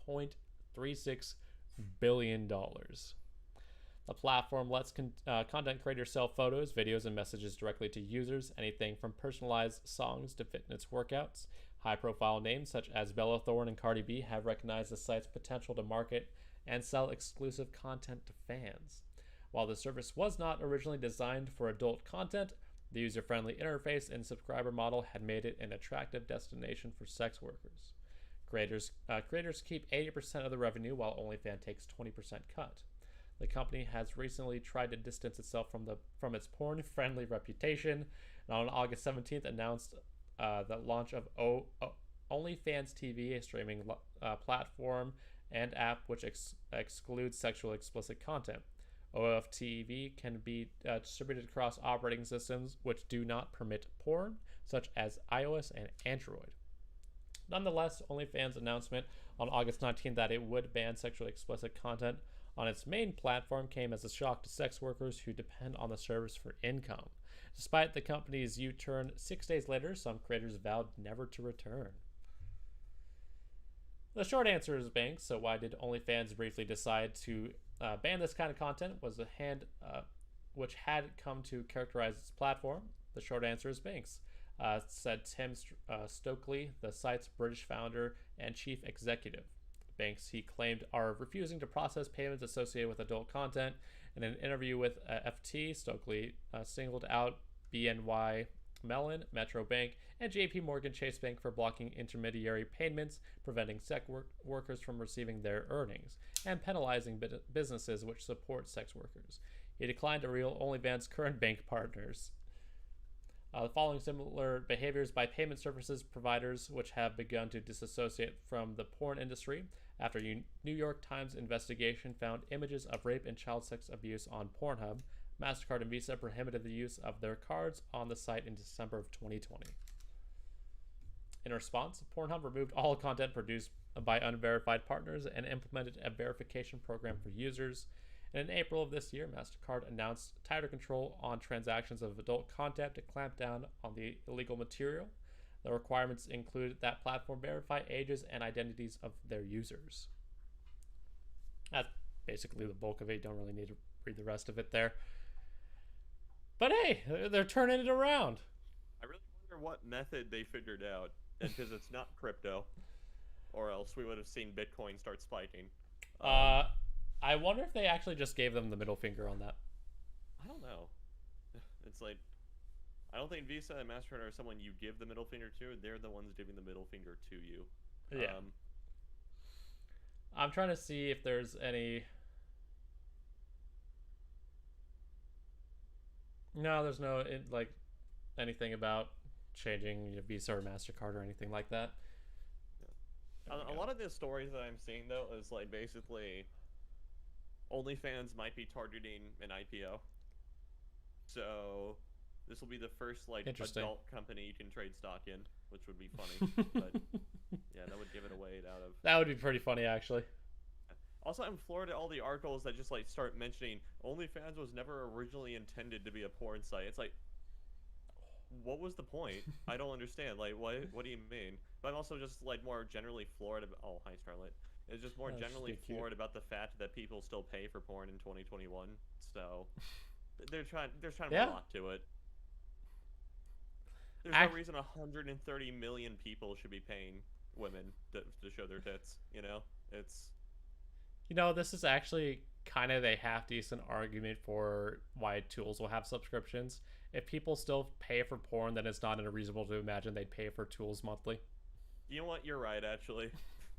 $2.36 billion. The platform lets content creators sell photos, videos, and messages directly to users, anything from personalized songs to fitness workouts. High-profile names such as Bella Thorne and Cardi B have recognized the site's potential to market and sell exclusive content to fans. While the service was not originally designed for adult content, the user-friendly interface and subscriber model had made it an attractive destination for sex workers. Creators keep 80% of the revenue, while OnlyFans takes 20% cut. The company has recently tried to distance itself from its porn-friendly reputation, and on August 17th announced the launch of OnlyFans TV, a streaming platform and app which excludes sexually explicit content. OFTV can be distributed across operating systems which do not permit porn, such as iOS and Android. Nonetheless, OnlyFans' announcement on August 19th that it would ban sexually explicit content on its main platform came as a shock to sex workers who depend on the service for income. Despite the company's U-turn, 6 days later, some creators vowed never to return. The short answer is banks. So why did OnlyFans briefly decide to ban this kind of content? Was a hand which had come to characterize its platform. The short answer is banks, said Tim Stokely, the site's British founder and chief executive. Banks, he claimed, are refusing to process payments associated with adult content. In an interview with FT, Stokely singled out BNY Mellon, Metro Bank, and JP Morgan Chase Bank for blocking intermediary payments, preventing sex workers from receiving their earnings, and penalizing businesses which support sex workers. He declined to reveal OnlyFans' current bank partners. Following similar behaviors by payment services providers which have begun to disassociate from the porn industry after a New York Times investigation found images of rape and child sex abuse on Pornhub, MasterCard and Visa prohibited the use of their cards on the site in December of 2020. In response, Pornhub removed all content produced by unverified partners and implemented a verification program for users. And in April of this year, MasterCard announced tighter control on transactions of adult content to clamp down on the illegal material. The requirements include that platform verify ages and identities of their users. That's basically the bulk of it. You don't really need to read the rest of it there. But hey, they're turning it around. I really wonder what method they figured out, and because it's not crypto, or else we would have seen Bitcoin start spiking. I wonder if they actually just gave them the middle finger on that. I don't know. It's like, I don't think Visa and MasterCard are someone you give the middle finger to. They're the ones giving the middle finger to you. Yeah. I'm trying to see if there's any... No, there's no anything about changing your Visa or MasterCard or anything like that. Yeah. A lot of the stories that I'm seeing, though, is like basically OnlyFans might be targeting an IPO. So this will be the first adult company you can trade stock in, which would be funny. But yeah, that would give it away out of... That would be pretty funny, actually. Also, I'm floored at all the articles that just like start mentioning OnlyFans was never originally intended to be a porn site. It's like, what was the point? I don't understand. Like, what do you mean? But I'm also just like more generally floored about. Oh, hi, Starlet. It's just more generally floored about the fact that people still pay for porn in 2021. So they're trying. There's trying to be a lot to it. There's no reason 130 million people should be paying women to show their tits. You know, it's. You know, this is actually kind of a half decent argument for why tools will have subscriptions. If people still pay for porn, then it's not unreasonable to imagine they'd pay for tools monthly. You know what? You're right, actually.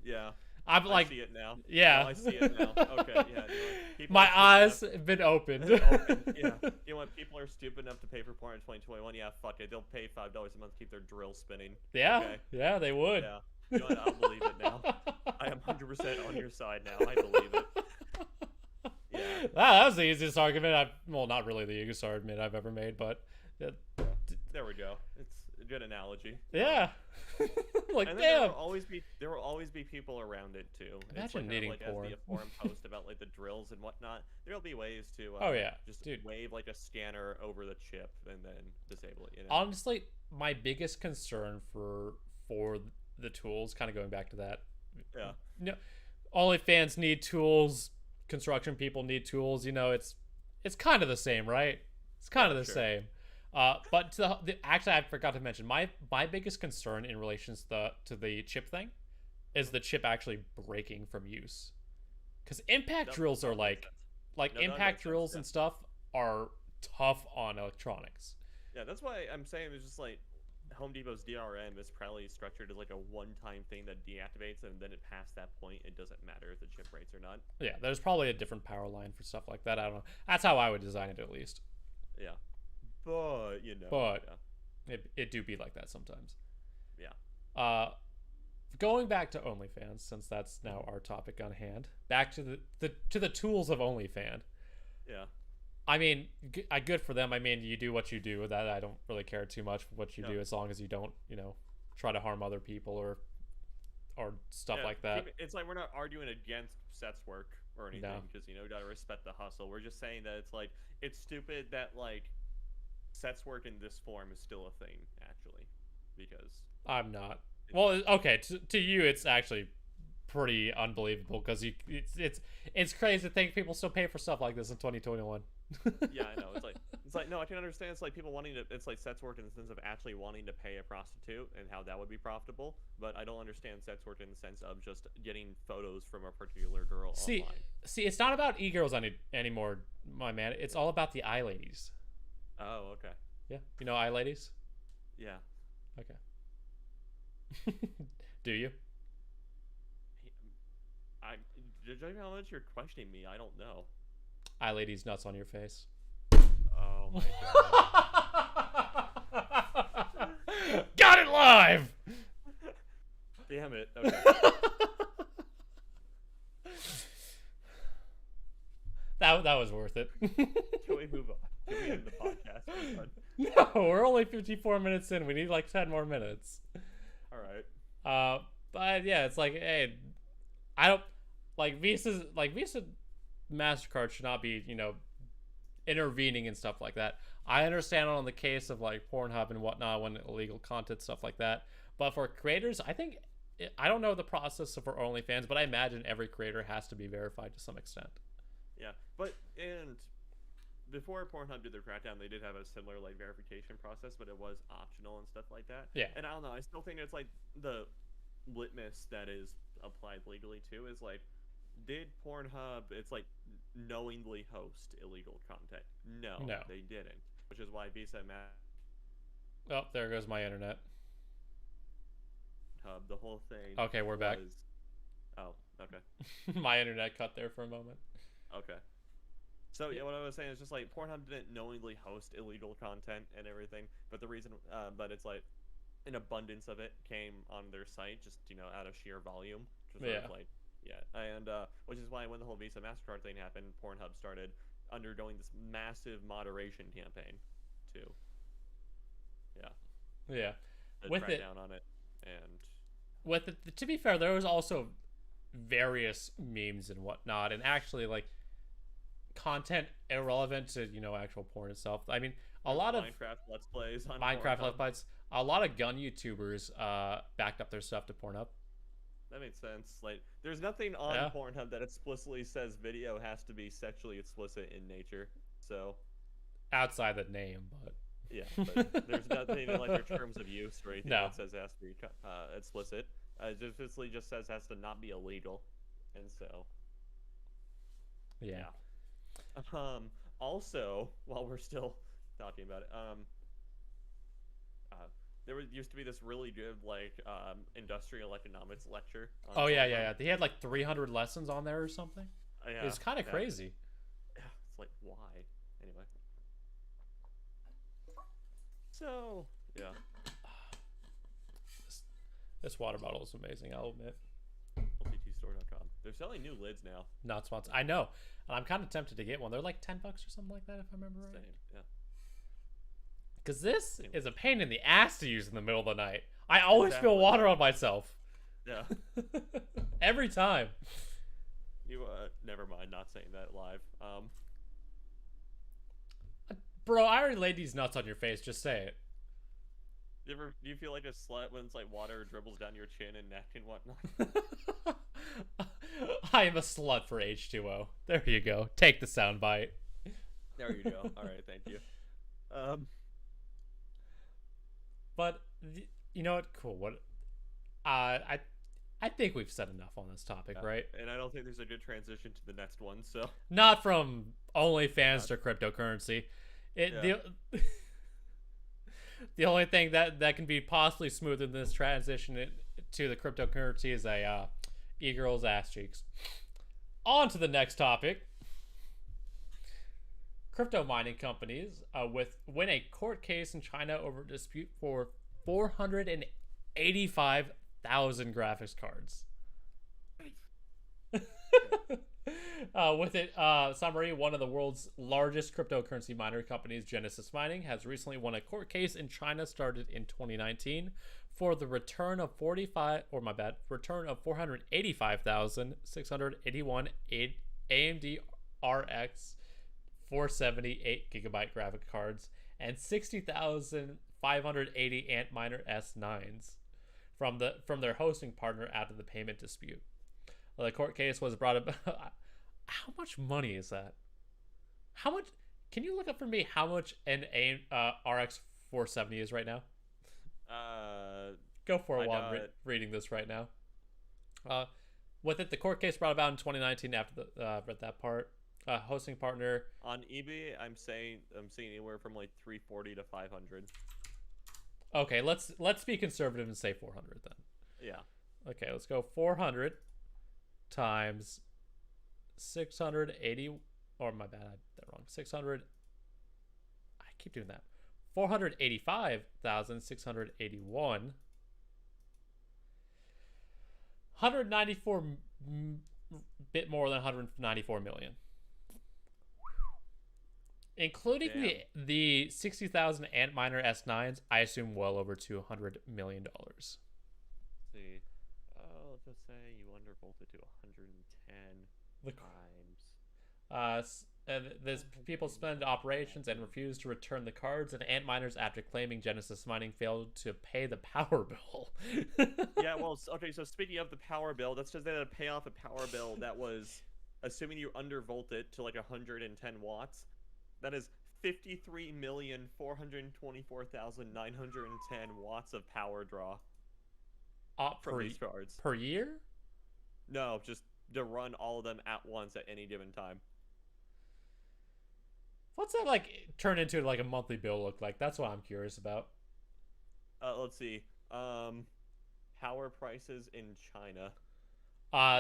Yeah. I'm like, I see it now. Yeah. No, I see it now. Okay, yeah. You know, my eyes have been opened. Yeah. You know what? People are stupid enough to pay for porn in 2021. Yeah, fuck it. They'll pay $5 a month to keep their drill spinning. Yeah. Okay? Yeah, they would. Yeah. You know what? I'll believe it now. I am 100% on your side now. I believe it. Yeah. That was the easiest argument well, not really the easiest argument I've ever made, but there we go. It's a good analogy. Yeah. Like, and damn. There will always be people around it too. Imagine needing porn. As the forum post about like the drills and whatnot, there'll be ways to just wave like a scanner over the chip and then disable it. You know? Honestly, my biggest concern for the tools, kind of going back to that. Yeah. You know, OnlyFans need tools. Construction people need tools. You know, it's kind of the same, right? It's kind of the same. But actually, I forgot to mention my biggest concern in relation to the chip thing is the chip actually breaking from use, because impact drills are impact drills and stuff are tough on electronics. Yeah, that's why I'm saying it's just like Home Depot's DRM is probably structured as like a one-time thing that deactivates, and then past that point, it doesn't matter if the chip breaks or not. Yeah, there's probably a different power line for stuff like that. I don't know. That's how I would design it, at least. Yeah. But, you know. But it do be like that sometimes. Yeah. Going back to OnlyFans, since that's now our topic on hand. Back to the tools of OnlyFans. Yeah. I mean, good for them. I mean, you do what you do. That I don't really care too much what you do, as long as you don't, try to harm other people or stuff like that. It's like we're not arguing against Seth's work or anything, because you gotta respect the hustle. We're just saying that it's stupid that like Seth's work in this form is still a thing, actually, because I'm not. Well, okay, to you it's actually pretty unbelievable, because it's crazy to think people still pay for stuff like this in 2021. Yeah, I know. It's like no, I can understand. It's like people wanting to. It's like Seth's work in the sense of actually wanting to pay a prostitute and how that would be profitable. But I don't understand Seth's work in the sense of just getting photos from a particular girl online. See, it's not about e-girls anymore, my man. It's all about the eye-ladies. Oh, okay. Yeah, you know eye-ladies? Yeah. Okay. Do you? Judging how much you're questioning me, I don't know. Eye-ladies nuts on your face. Oh my god. Got it live! Damn it. Okay. That was worth it. Can we move on? Can we end the podcast? No, we're only 54 minutes in. We need like 10 more minutes. Alright. But yeah, it's like, hey, I don't Visa MasterCard should not be, intervening and stuff like that. I understand on the case of like Pornhub and whatnot, when illegal content, stuff like that. But for creators, I don't know the process for OnlyFans, but I imagine every creator has to be verified to some extent. Yeah, and before Pornhub did their crackdown, they did have a similar like verification process, but it was optional and stuff like that. Yeah. And I don't know, I still think it's like the litmus that is applied legally too is like, did Pornhub knowingly host illegal content? No, they didn't. Which is why Visa and Oh, there goes my internet. The whole thing. Okay, we're back. Oh, okay. My internet cut there for a moment. Okay. So yeah, what I was saying is just like Pornhub didn't knowingly host illegal content and everything, but the reason, but it's like an abundance of it came on their site, just out of sheer volume. Just sort of and which is why when the whole Visa MasterCard thing happened, Pornhub started undergoing this massive moderation campaign too. Yeah. To crack down on it, and with it, to be fair, there was also various memes and whatnot, and actually like content irrelevant to actual porn itself. I mean, a lot of Minecraft Let's Plays on Minecraft Pornhub. Let's Plays. A lot of gun YouTubers backed up their stuff to Pornhub. That makes sense. Like, there's nothing on Pornhub that explicitly says video has to be sexually explicit in nature. So, outside the name, but yeah, but there's nothing in like their terms of use or anything that says it has to be explicit. It explicitly just says it has to not be illegal, and so yeah. Also, while we're still talking about it, there used to be this really good like industrial economics lecture. Oh yeah. They had like 300 lessons on there or something. Yeah, it's kind of crazy. Yeah, it's like why? Anyway. So yeah. This water bottle is amazing, I'll admit. LTTstore.com. They're selling new lids now. Not sponsored. I know, and I'm kind of tempted to get one. They're like $10 or something like that, if I remember right. Same, yeah. Because this is a pain in the ass to use in the middle of the night. I always spill water on myself. Yeah. Every time. You never mind not saying that live. Bro, I already laid these nuts on your face. Just say it. Do you feel like a slut when it's like water dribbles down your chin and neck and whatnot? I am a slut for H2O. There you go. Take the soundbite. There you go. All right, thank you. But you know what? Cool. What? I think we've said enough on this topic, right? And I don't think there's a good transition to the next one. So not from OnlyFans to cryptocurrency. The only thing that can be possibly smooth in this transition to the cryptocurrency is a e-girl's ass cheeks. On to the next topic. Crypto mining companies win a court case in China over a dispute for 485,000 graphics cards. With it, summary, one of the world's largest cryptocurrency miner companies, Genesis Mining, has recently won a court case in China started in 2019 for the return of 485,681 AMD RX 470 8GB graphic cards and 60,580 Antminer S9s from their hosting partner after the payment dispute. The court case was brought up. How much money is that? How much? Can you look up for me how much an RX 470 is right now? Go for it while I'm reading this right now. With it, the court case brought about in 2019 after that part. Hosting partner on eBay, I'm seeing anywhere from like 340 to 500. Okay, let's be conservative and say 400 then. Yeah. Okay, let's go 400 times 680, or my bad, I did that wrong. 600. I keep doing that. 485,681. 194 bit more than 194 million. Including the 60,000 Antminer S9s, I assume well over $200 million. Let's see. Let's just say you undervolted to 110 times. There's people spend operations and refuse to return the cards, and Antminers, after claiming Genesis Mining failed to pay the power bill. Yeah, well, okay, so speaking of the power bill, that's because they had to pay off a power bill that was, assuming you undervolt it to like 110 watts, that is 53,424,910 watts of power draw from these cards. Per year? No, just to run all of them at once at any given time. What's that like turn into like a monthly bill look like? That's what I'm curious about. Let's see. Power prices in China.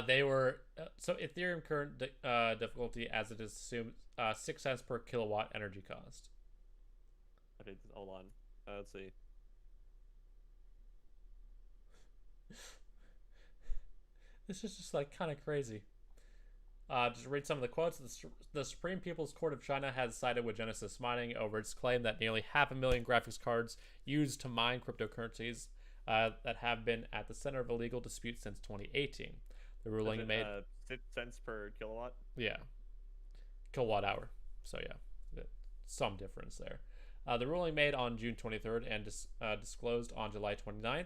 They were so Ethereum current difficulty as it is assumed 6 cents per kilowatt energy cost. Okay, hold on. Let's see. This is just like kind of crazy. Just read some of the quotes. The Supreme People's Court of China has sided with Genesis Mining over its claim that nearly 500,000 graphics cards used to mine cryptocurrencies that have been at the center of a legal dispute since 2018. The ruling made 6 cents per kilowatt. yeah, kilowatt hour. So yeah, some difference there. The ruling made on June 23rd and disclosed on July 29th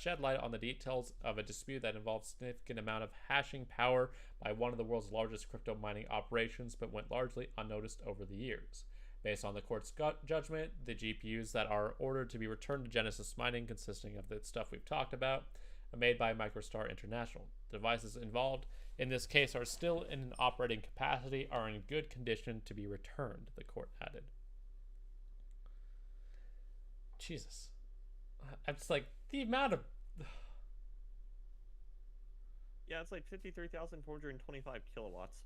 shed light on the details of a dispute that involved significant amount of hashing power by one of the world's largest crypto mining operations, but went largely unnoticed over the years. Based on the court's judgment, the GPUs that are ordered to be returned to Genesis Mining, consisting of the stuff we've talked about, are made by Microstar International. The devices involved in this case are still in an operating capacity, are in good condition to be returned, the court added. Jesus. It's like the amount of... Yeah, it's like 53,425 kilowatts.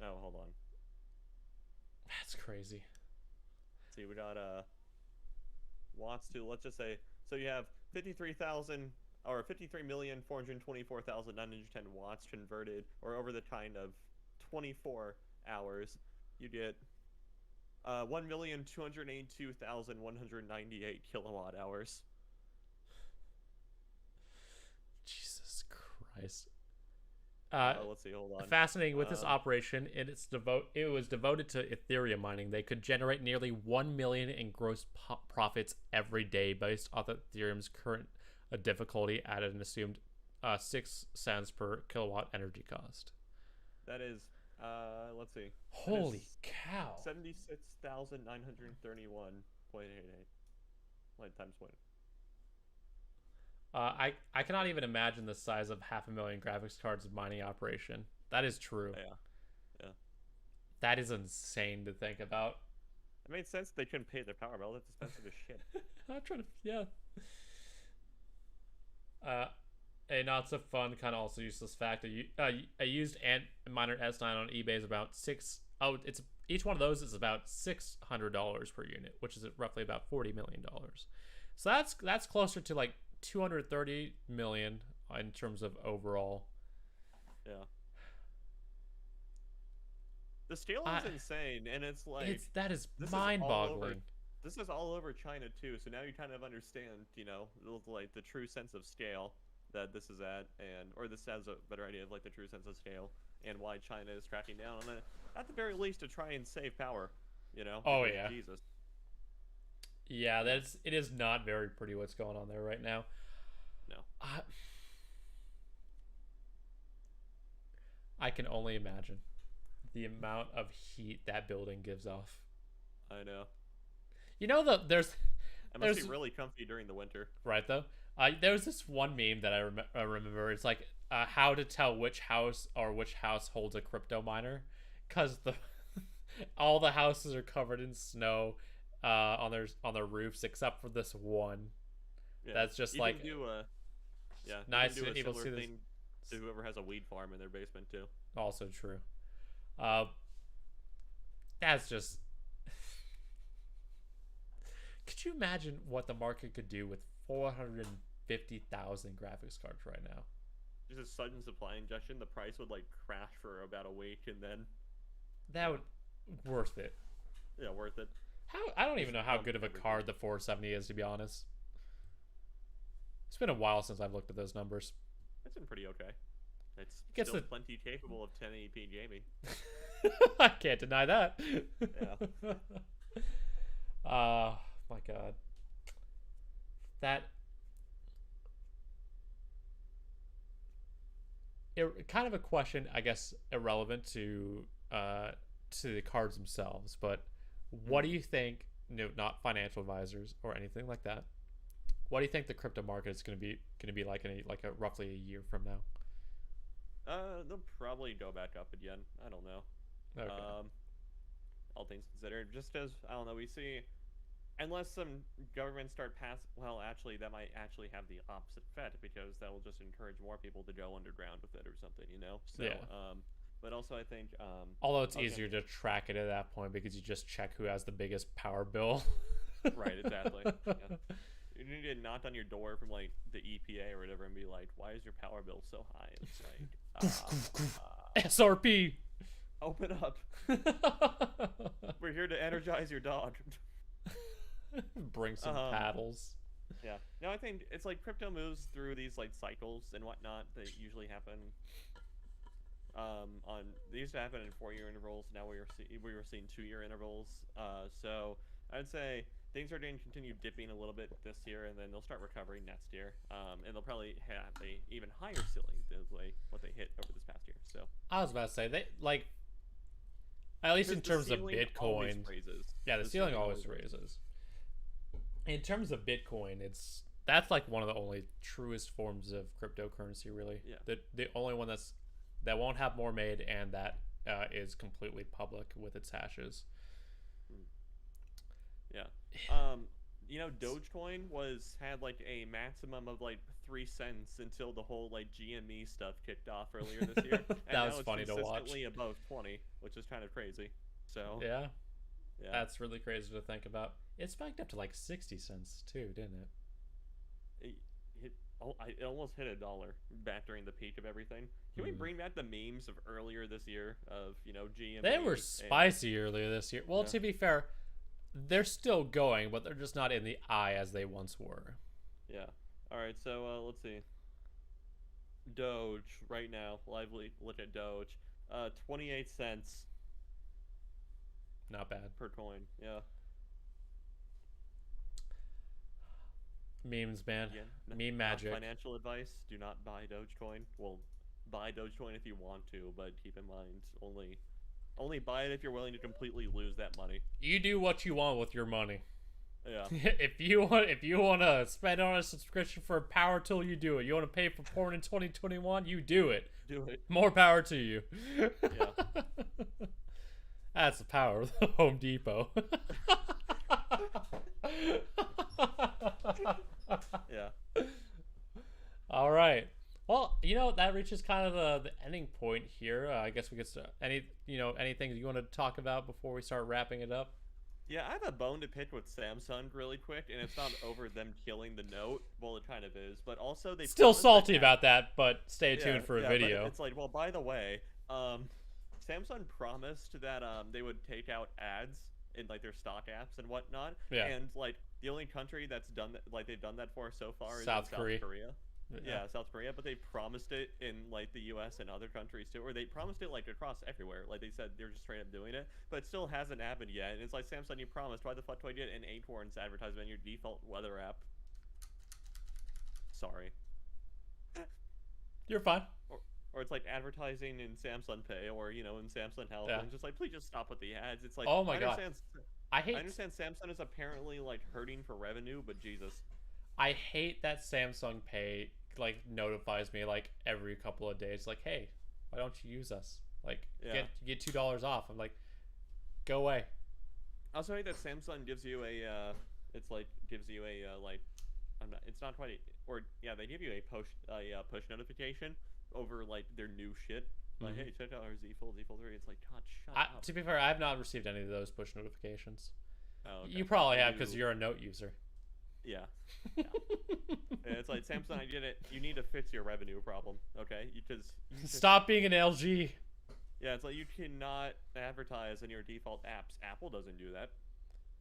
Oh, hold on. That's crazy. Let's see, we got watts to, let's just say, so you have 53,424,910 watts converted, or over the kind of 24 hours, you get 1,282,198 kilowatt hours. Jesus Christ. Let's see, hold on. Fascinating with this operation, it was devoted to Ethereum mining. They could generate nearly 1 million in gross profits every day based off Ethereum's current difficulty at an assumed 6 cents per kilowatt energy cost. That is, let's see. Holy cow. 76,931.88. Like times point. I cannot even imagine the size of 500,000 graphics cards of mining operation. That is true. Yeah. That is insane to think about. It made sense they couldn't pay their power bill. That's expensive as shit. I'm trying to, yeah. A not so fun, kind of also useless fact: a used miner S9 on eBay is about each one of those is about $600 per unit, which is roughly about $40 million. So that's closer to like 230 million in terms of overall. Yeah. The scale is insane, and it's like that is mind-boggling. This is all over China too, so now you kind of understand, like the true sense of scale that this is at, or this has a better idea of like the true sense of scale and why China is cracking down on it, at the very least, to try and save power. Oh yeah. Jesus. Yeah, it is not very pretty what's going on there right now. No. I can only imagine the amount of heat that building gives off. I know. It must be really comfy during the winter. Right, though. There's this one meme that I remember. It's like how to tell which house holds a crypto miner, because all the houses are covered in snow on their roofs except for this one. Yeah. That's just you like can do nice to to able to see thing to whoever has a weed farm in their basement too. Also true. That's just. Could you imagine what the market could do with 450,000 graphics cards right now? Just a sudden supply injection, the price would like crash for about a week, and then that would worth it. Yeah, worth it. I don't even know how good of a card the 470 is, to be honest. It's been a while since I've looked at those numbers. It's been pretty okay. It's still plenty capable of 1080p gaming. I can't deny that. Yeah. My God. Kind of a question, I guess, irrelevant to the cards themselves, but what do you think, not financial advisors or anything like that, what do you think the crypto market is going to be like in roughly a year from now? They'll probably go back up again. I don't know. Okay. All things considered, just as I don't know, we see, unless some governments start actually that might actually have the opposite effect, because that will just encourage more people to go underground with it or something, So, yeah. But also I think although it's easier to track it at that point because you just check who has the biggest power bill. Right, exactly. Yeah. You need to knock on your door from like the EPA or whatever and be like, "Why is your power bill so high?" And it's like, SRP. Open up. We're here to energize your dog. Bring some paddles. Yeah. No, I think it's like crypto moves through these like cycles and whatnot that usually happen. On they used to happen in 4-year intervals. Now we were seeing 2-year intervals. So I'd say things are going to continue dipping a little bit this year, and then they'll start recovering next year. And they'll probably have a even higher ceiling than what they hit over this past year. So I was about to say they like at least in the terms of ceiling always Bitcoin. raises. Yeah, the ceiling always raises. In terms of Bitcoin, that's like one of the only truest forms of cryptocurrency, really. Yeah. The only one that won't have more made and that is completely public with its hashes. Yeah. Dogecoin had like a maximum of like 3 cents until the whole like GME stuff kicked off earlier this year. And That was now funny it's to watch. consistently above 20, which is kind of crazy. So Yeah, yeah. that's really crazy to think about. It spiked up to like 60 cents too, didn't it? It almost hit $1 back during the peak of everything. Can we bring back the memes of earlier this year of GME? They were spicy earlier this year. Well, to be fair, they're still going, but they're just not in the eye as they once were. Yeah. All right. So let's see. Doge right now. Lively look at Doge. 28 cents. Not bad per coin. Yeah. Memes, man. Meme magic. Financial advice: do not buy Dogecoin. Well, buy Dogecoin if you want to, but keep in mind only buy it if you're willing to completely lose that money. You do what you want with your money. Yeah. if you want to spend on a subscription for a power tool, you do it. You want to pay for porn in 2021, you do it. Do it. More power to you. Yeah. That's the power of the Home Depot. Yeah. All right. Well, that reaches kind of the ending point here. I guess we could start anything you want to talk about before we start wrapping it up. Yeah, I have a bone to pick with Samsung really quick, and it's not over them killing the Note. Well, it kind of is, but also they still salty about that. But stay tuned for a video. But it's like, well, by the way, Samsung promised that they would take out ads in like their stock apps and whatnot. Yeah. And like the only country that's done that, like they've done that for so far, is South South Korea. Yeah, South Korea, but they promised it in like the U.S. and other countries too, or they promised it like across everywhere. Like they said they're just straight up doing it, but it still hasn't happened yet. And it's like, Samsung, you promised. Why the fuck do I get an Acorns advertisement in your default weather app? Sorry. You're fine. Or it's like advertising in Samsung Pay or in Samsung Health, and just like, please just stop with the ads. It's like, oh my god, I understand Samsung is apparently like hurting for revenue, but Jesus. I hate that Samsung Pay like notifies me like every couple of days, like, hey, why don't you use us? Like, get $2 off. I'm like, go away. I also hate that Samsung gives you a it's not quite they give you a push notification over like their new shit. Like, hey, check out our Z Fold 3. It's like, God, shut up. To be fair, I have not received any of those push notifications. Oh, okay. You probably have because you're a Note user. Yeah. And it's like, Samsung, I get it. You need to fix your revenue problem, okay? Stop being an LG. Yeah, it's like you cannot advertise in your default apps. Apple doesn't do that.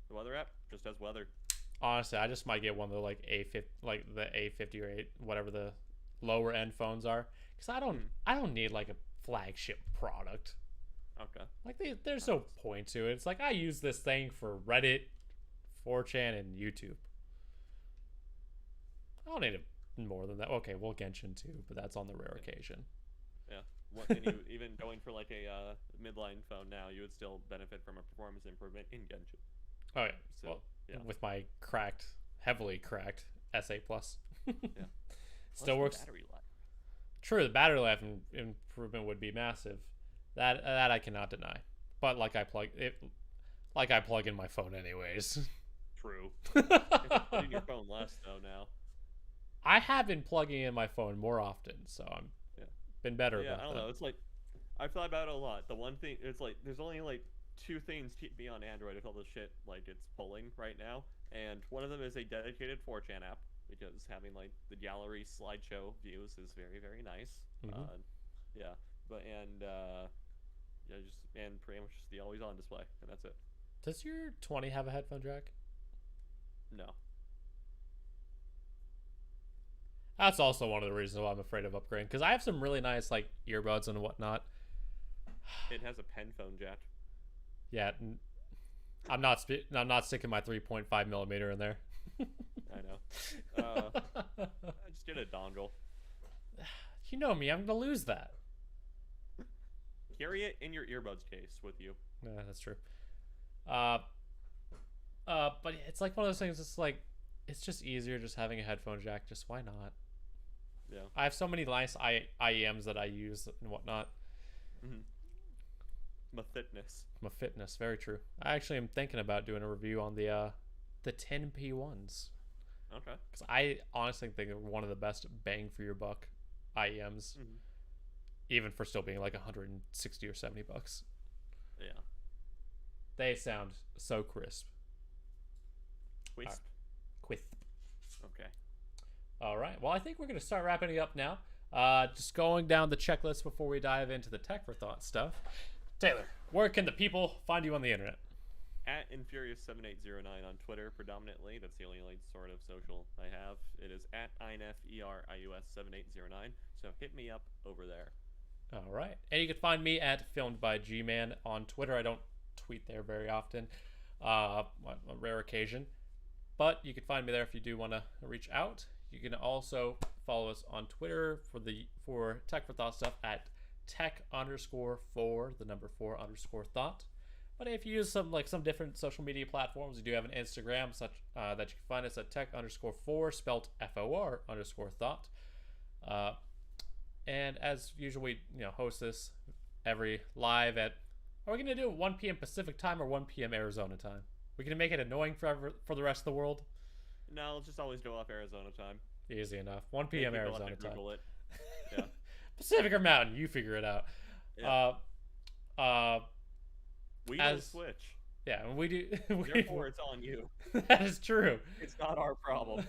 The weather app just does weather. Honestly, I just might get one of the like A50, like the A50 or 8, whatever the lower end phones are, because I don't need like a flagship product. Okay. Like there's no point to it. It's like I use this thing for Reddit, 4chan, and YouTube. I don't need more than that. Okay, well, Genshin too, but that's on the rare occasion. Yeah. And you, even going for like a midline phone now, you would still benefit from a performance improvement in Genshin. Oh yeah. So, well, with my heavily cracked SA Plus. Yeah. Still works. Battery life. True, the battery life improvement would be massive. That I cannot deny. But like I plug in my phone anyways. True. You're putting your phone less though now. I have been plugging in my phone more often, so I'm been better about that. I don't know. It's like, I've thought about it a lot. The one thing, it's like, there's only like 2 things keep me on Android with all the shit like it's pulling right now, and one of them is a dedicated 4chan app, because having like the gallery slideshow views is very, very nice. And pretty much just the always on display, and that's it. Does your 20 have a headphone jack? No. That's also one of the reasons why I'm afraid of upgrading, because I have some really nice like earbuds and whatnot. It has a pen phone jack. Yeah, I'm not sticking my 3.5 millimeter in there. I know. I just get a dongle. You know me, I'm gonna lose that. Carry it in your earbuds case with you. Yeah, that's true. But it's like one of those things. It's like it's just easier just having a headphone jack. Just why not? Yeah. I have so many nice IEMs that I use and whatnot. Mm-hmm. My fitness. My fitness, very true. I actually am thinking about doing a review on the 10P1s. Okay. Because I honestly think they're one of the best bang for your buck IEMs, even for still being like 160 or $70. Yeah. They sound so crisp. Crisp. Crisp. Okay. All right. Well, I think we're going to start wrapping it up now. Just going down the checklist before we dive into the Tech for Thought stuff. Taylor, where can the people find you on the internet? At Infurious7809 on Twitter, predominantly. That's the only like sort of social I have. It is at INFERIUS7809. So hit me up over there. All right. And you can find me at Filmed by G-Man on Twitter. I don't tweet there very often, on a rare occasion. But you can find me there if you do want to reach out. You can also follow us on Twitter for Tech for Thought stuff at tech_4, the number 4_thought. But if you use some different social media platforms, we do have an Instagram such that you can find us at tech_4, spelled FOR_thought. And as usual, we host this every live at. Are we gonna do it 1 p.m. Pacific time or 1 p.m. Arizona time? We're gonna make it annoying for the rest of the world. No, let's just always go off Arizona time. Easy enough. 1 p.m. Arizona time. Google it. Yeah. Pacific or Mountain, you figure it out. Yeah. We don't switch. Yeah, we do. Therefore, it's on you. That is true. It's not our problem.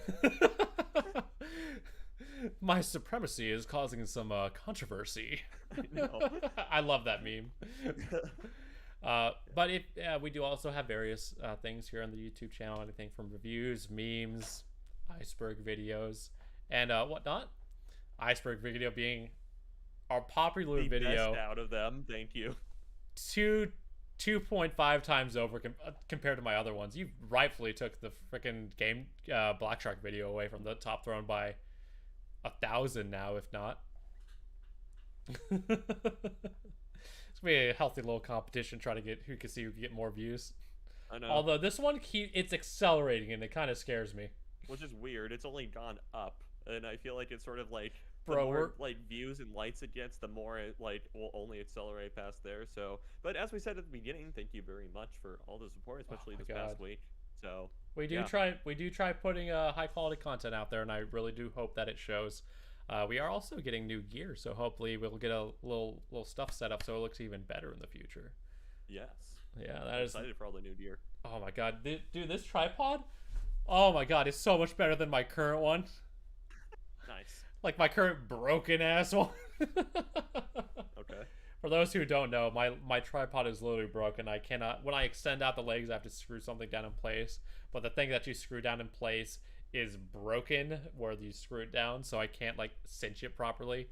My supremacy is causing some controversy. I know. I love that meme. But we do also have various things here on the YouTube channel. Anything from reviews, memes, iceberg videos, and whatnot. Iceberg video being our popular the video. Best out of them. Thank you. 2.5 times over compared to my other ones. You rightfully took the freaking game Black Shark video away from the top throne by 1,000 now, if not. It's gonna be a healthy little competition, try to get who can see who can get more views. I know. Although this one it's accelerating and it kind of scares me. Which is weird. It's only gone up, and I feel like it's sort of like Bro, the more like views and likes it gets, the more it like will only accelerate past there. So, but as we said at the beginning, thank you very much for all the support, especially this past week. So we do try putting high quality content out there, and I really do hope that it shows. We are also getting new gear, so hopefully we'll get a little stuff set up so it looks even better in the future. Yes. Yeah, I'm excited for all the new gear. Oh my god, dude, this tripod. Oh my god, it's so much better than my current one. Nice. Like my current broken ass one. Okay. For those who don't know, my tripod is literally broken. I cannot, when I extend out the legs, I have to screw something down in place. But the thing that you screw down in place is broken where you screw it down, so I can't like cinch it properly.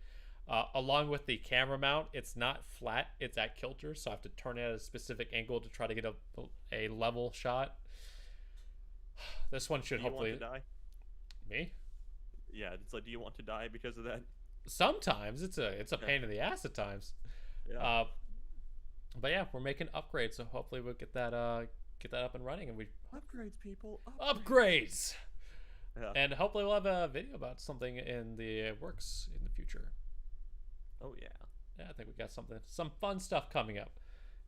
Along with the camera mount, it's not flat, it's at kilter, so I have to turn it at a specific angle to try to get a level shot. This one should hopefully. Do you want to die? Me? Yeah, it's like, do you want to die because of that? Sometimes it's a pain in the ass at times. Yeah. But yeah, we're making upgrades, so hopefully we'll get that up and running, and we upgrades, people. Upgrades. Yeah. And hopefully we'll have a video about something in the works in the future. Oh yeah. Yeah, I think we got some fun stuff coming up.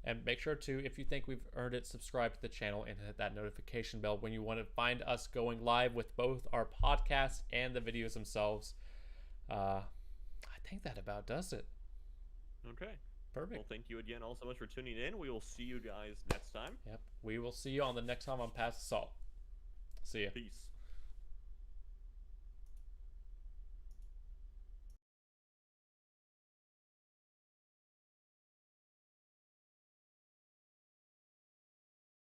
And make sure to, if you think we've earned it, subscribe to the channel and hit that notification bell when you want to find us going live with both our podcasts and the videos themselves. I think that about does it. Okay. Perfect. Well, thank you again all so much for tuning in. We will see you guys next time. Yep. We will see you on the next time on Pass the Salt. See ya. Peace.